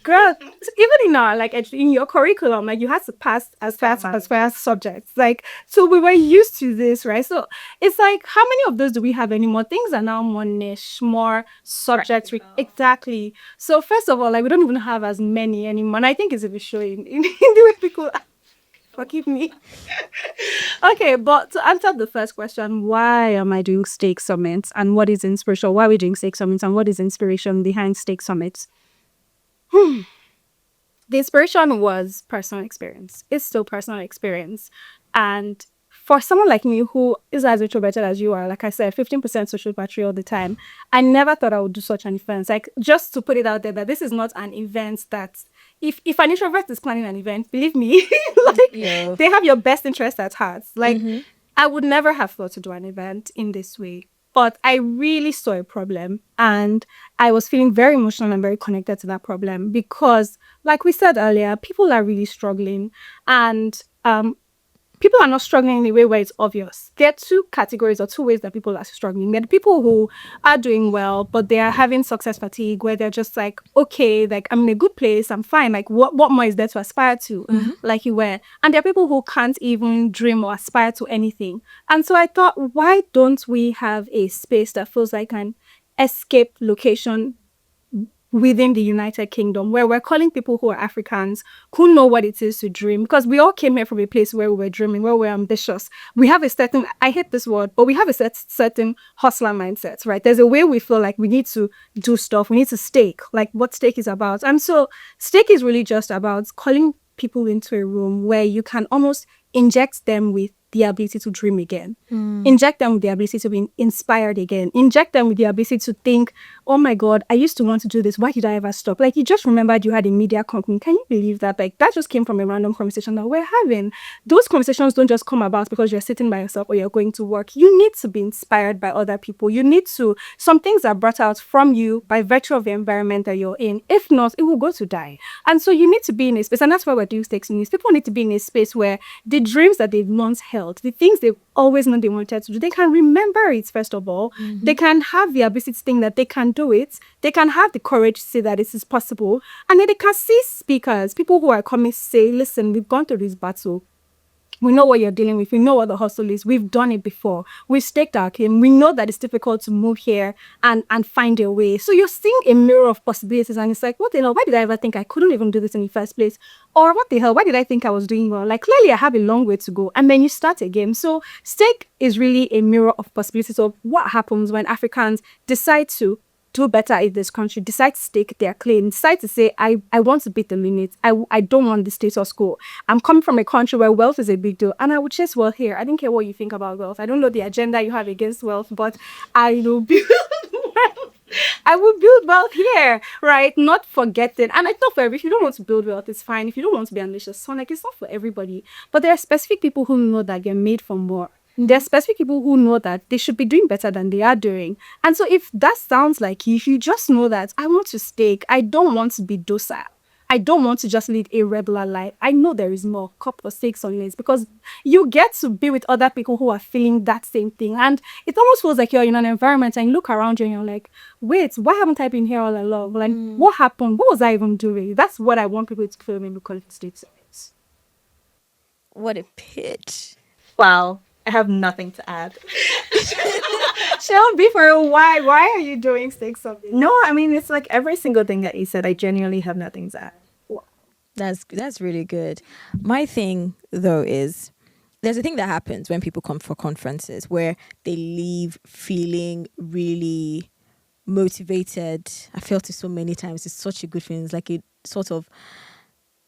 Girl, even in our like in your curriculum, like you had to pass as fast subjects. Like so we were used to this, right? So it's like how many of those do we have anymore? Things are now more niche, more subject exactly. So first of all, like we don't even have as many anymore. And I think it's a bit showing in the way people forgive me. Okay, but to answer the first question, why am I doing Stake Summits and what is inspiration? Why are we doing Stake Summits and what is inspiration behind Stake Summits? The inspiration was personal experience. It's still personal experience. And for someone like me who is as introverted as you are, like I said, 15% social battery all the time, I never thought I would do such an event. Like, just to put it out there that this is not an event that, if an introvert is planning an event, believe me, Yeah. they have your best interest at heart. Like, I would never have thought to do an event in this way. But I really saw a problem and I was feeling very emotional and very connected to that problem because, like we said earlier, people are really struggling and people are not struggling in a way where it's obvious. There are two categories or two ways that people are struggling. There are the people who are doing well, but they are having success fatigue where they're just like, okay, like I'm in a good place, I'm fine. Like what more is there to aspire to? Like you were. And there are people who can't even dream or aspire to anything. And so I thought, why don't we have a space that feels like an escape location within the United Kingdom, where we're calling people who are Africans, who know what it is to dream, because we all came here from a place where we were dreaming, where we're ambitious. We have a certain, I hate this word, but we have a certain hustler mindset, right? There's a way we feel like we need to do stuff, we need to stake, like what stake is about. And so stake is really just about calling people into a room where you can almost inject them with the ability to dream again. Inject them with the ability to be inspired again. Inject them with the ability to think, oh my God, I used to want to do this. Why did I ever stop? Like, you just remembered you had a media company. Can you believe that? Like, that just came from a random conversation that we're having. Those conversations don't just come about because you're sitting by yourself or you're going to work. You need to be inspired by other people. You need to, some things are brought out from you by virtue of the environment that you're in. If not, it will go to die. And so you need to be in a space, and that's why we're doing Stakes News. People need to be in a space where the dreams that they've once held, the things they've always known they wanted to do, they can remember it, first of all. They can have the ability to think that they can do it. They can have the courage to say that this is possible. And then they can see speakers, people who are coming, say, listen, we've gone through this battle. We know what you're dealing with. We know what the hustle is. We've done it before. We've staked our claim. We know that it's difficult to move here and find a way. So you're seeing a mirror of possibilities, and it's like, what the hell? Why did I ever think I couldn't even do this in the first place? Or what the hell? Why did I think I was doing well? Like, clearly I have a long way to go. And then you start again. So stake is really a mirror of possibilities of what happens when Africans decide to do better in this country, decide to stake their claim, decide to say, I want to beat the limit. I don't want the status quo. I'm coming from a country where wealth is a big deal, and I would chase wealth here. I don't care what you think about wealth. I don't know the agenda you have against wealth, but I will build wealth. I will build wealth here, right? Not forgetting. And it's not for everybody. If you don't want to build wealth, it's fine. If you don't want to be ambitious, so like, it's not for everybody. But there are specific people who know that they're made for more. There are specific people who know that they should be doing better than they are doing. And so if that sounds like you, if you just know that I want to stake, I don't want to be docile. I don't want to just lead a regular life. I know there is more, cup for stakes on this, because you get to be with other people who are feeling that same thing. And it almost feels like you're in an environment and you look around you and you're like, wait, why haven't I been here all along? Like, what happened? What was I even doing? That's what I want people to feel when we call it stakes. What a pitch. Wow. I have nothing to add. Shell, before, why are you doing stakes of it? No, I mean, it's like every single thing that you said, I genuinely have nothing to add. That's really good. My thing though is there's a thing that happens when people come for conferences where they leave feeling really motivated. I felt it so many times. It's such a good feeling. It's like a sort of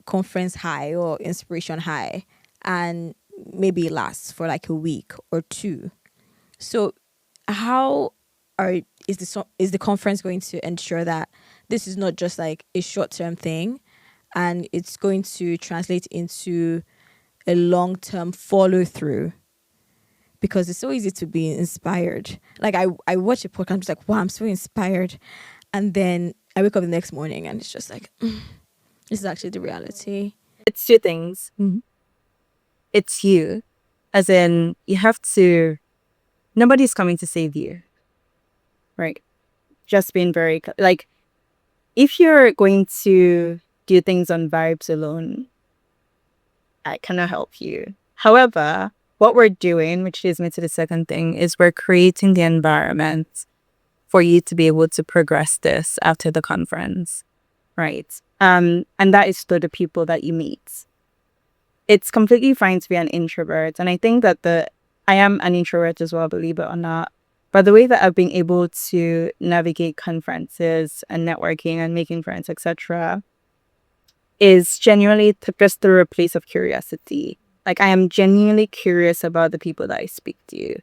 conference high or inspiration high, and maybe it lasts for like a week or two. So how is the conference going to ensure that this is not just like a short-term thing, and it's going to translate into a long-term follow-through? Because it's so easy to be inspired. Like I watch a podcast, I'm just like, wow, I'm so inspired. And then I wake up the next morning and it's just like, this is actually the reality. It's two things. It's you. As in, you have to, nobody's coming to save you. Right? Just being very, like, if you're going to do things on vibes alone, I cannot help you. However, what we're doing, which leads me to the second thing, is we're creating the environment for you to be able to progress this after the conference, right? And that is through the people that you meet. It's completely fine to be an introvert, and I think that I am an introvert as well, believe it or not. But the way that I've been able to navigate conferences and networking and making friends, etc., is genuinely just through a place of curiosity. Like, I am genuinely curious about the people that I speak to.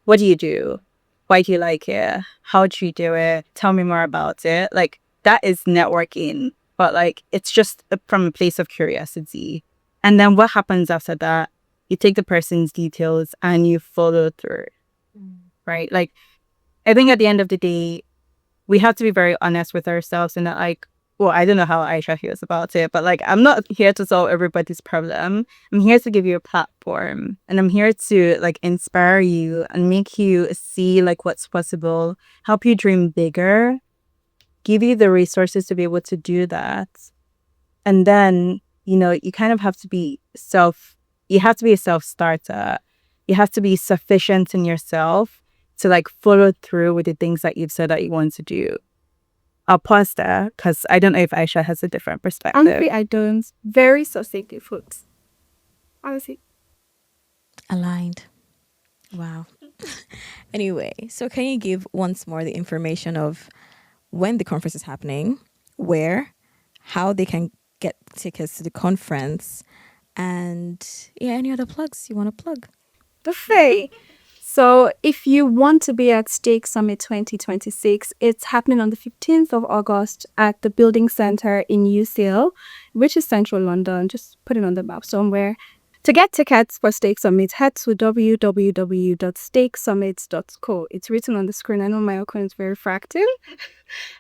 What do you do? Why do you like it? How do you do it? Tell me more about it. Like, that is networking. But, like, it's just from a place of curiosity. And then what happens after that? You take the person's details and you follow through. Right? Like, I think at the end of the day, we have to be very honest with ourselves and that, like, well, I don't know how Aisha feels about it, but like, I'm not here to solve everybody's problem. I'm here to give you a platform, and I'm here to like inspire you and make you see like what's possible, help you dream bigger, give you the resources to be able to do that. And then, you know, you kind of have to be you have to be a self-starter. You have to be sufficient in yourself to like follow through with the things that you've said that you want to do. I'll pause there because I don't know if Aisha has a different perspective. Honestly, I don't. Very succinct food. Honestly. Aligned. Wow. Anyway, so can you give once more the information of when the conference is happening, where, how they can get tickets to the conference, and yeah, any other plugs you want to plug? Buffet. So if you want to be at Steak Summit 2026, it's happening on the 15th of August at the Building Centre in UCL, which is central London. Just put it on the map somewhere. To get tickets for Steak Summit, head to www.steaksummit.co. It's written on the screen. I know my icon is very fractal.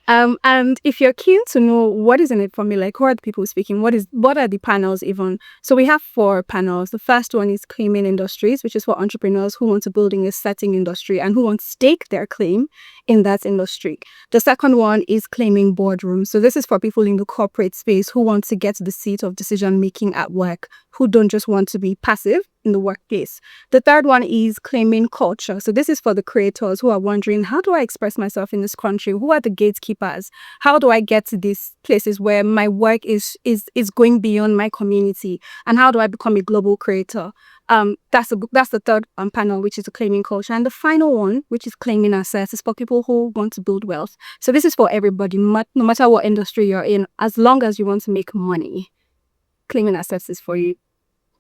And if you're keen to know what is in it for me, like who are the people speaking, what are the panels even? So we have 4 panels. The first one is claiming industries, which is for entrepreneurs who want to build in a certain industry and who want to stake their claim in that industry. The second one is claiming boardrooms. So this is for people in the corporate space who want to get to the seat of decision making at work, who don't just want to be passive in the workplace. The third one is claiming culture. So this is for the creators who are wondering, how do I express myself in this country? Who are the gatekeepers? How do I get to these places where my work is going beyond my community? And how do I become a global creator? That's the third panel, which is the claiming culture. And the final one, which is claiming assets, is for people who want to build wealth. So this is for everybody, no matter what industry you're in, as long as you want to make money. Claiming assets is for you.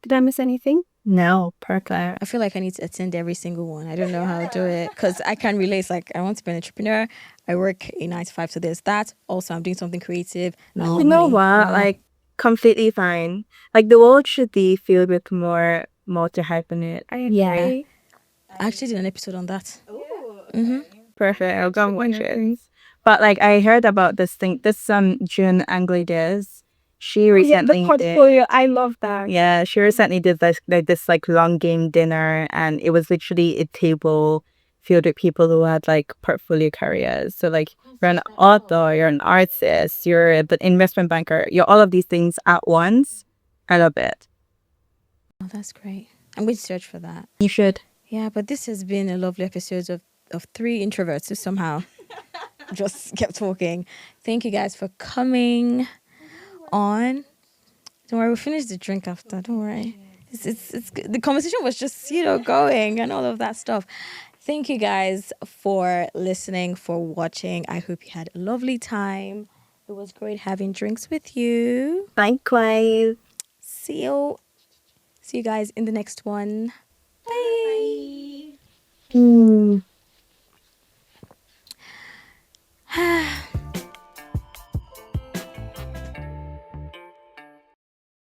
Did I miss anything? No, perfect. I feel like I need to attend every single one. I don't know how to do it because I can relate. It's like I want to be an entrepreneur. I work a 9 to 5 to this, that. Also, I'm doing something creative. I You love know money. what? No. Like, completely fine. Like, the world should be filled with more multi-hype in it. I Yeah. agree. I actually did an episode on that. Perfect. I'll go and watch it. But like, I heard about this thing. This June Anglides. She Yeah, the recently did. portfolio. I love that. Yeah, she recently did this like long game dinner, and it was literally a table filled with people who had like portfolio careers. So like you're an author, you're an artist, you're an investment banker, you're all of these things at once. I love it. Oh, that's great. I'm going to search for that. You should. Yeah, but this has been a lovely episode of 3 introverts who somehow just kept talking. Thank you guys for coming on. Don't worry, we'll finish the drink after. Don't worry. It's good. The conversation was just, going and all of that stuff. Thank you guys for listening, for watching. I hope you had a lovely time. It was great having drinks with you. Likewise. See you guys in the next one. Bye.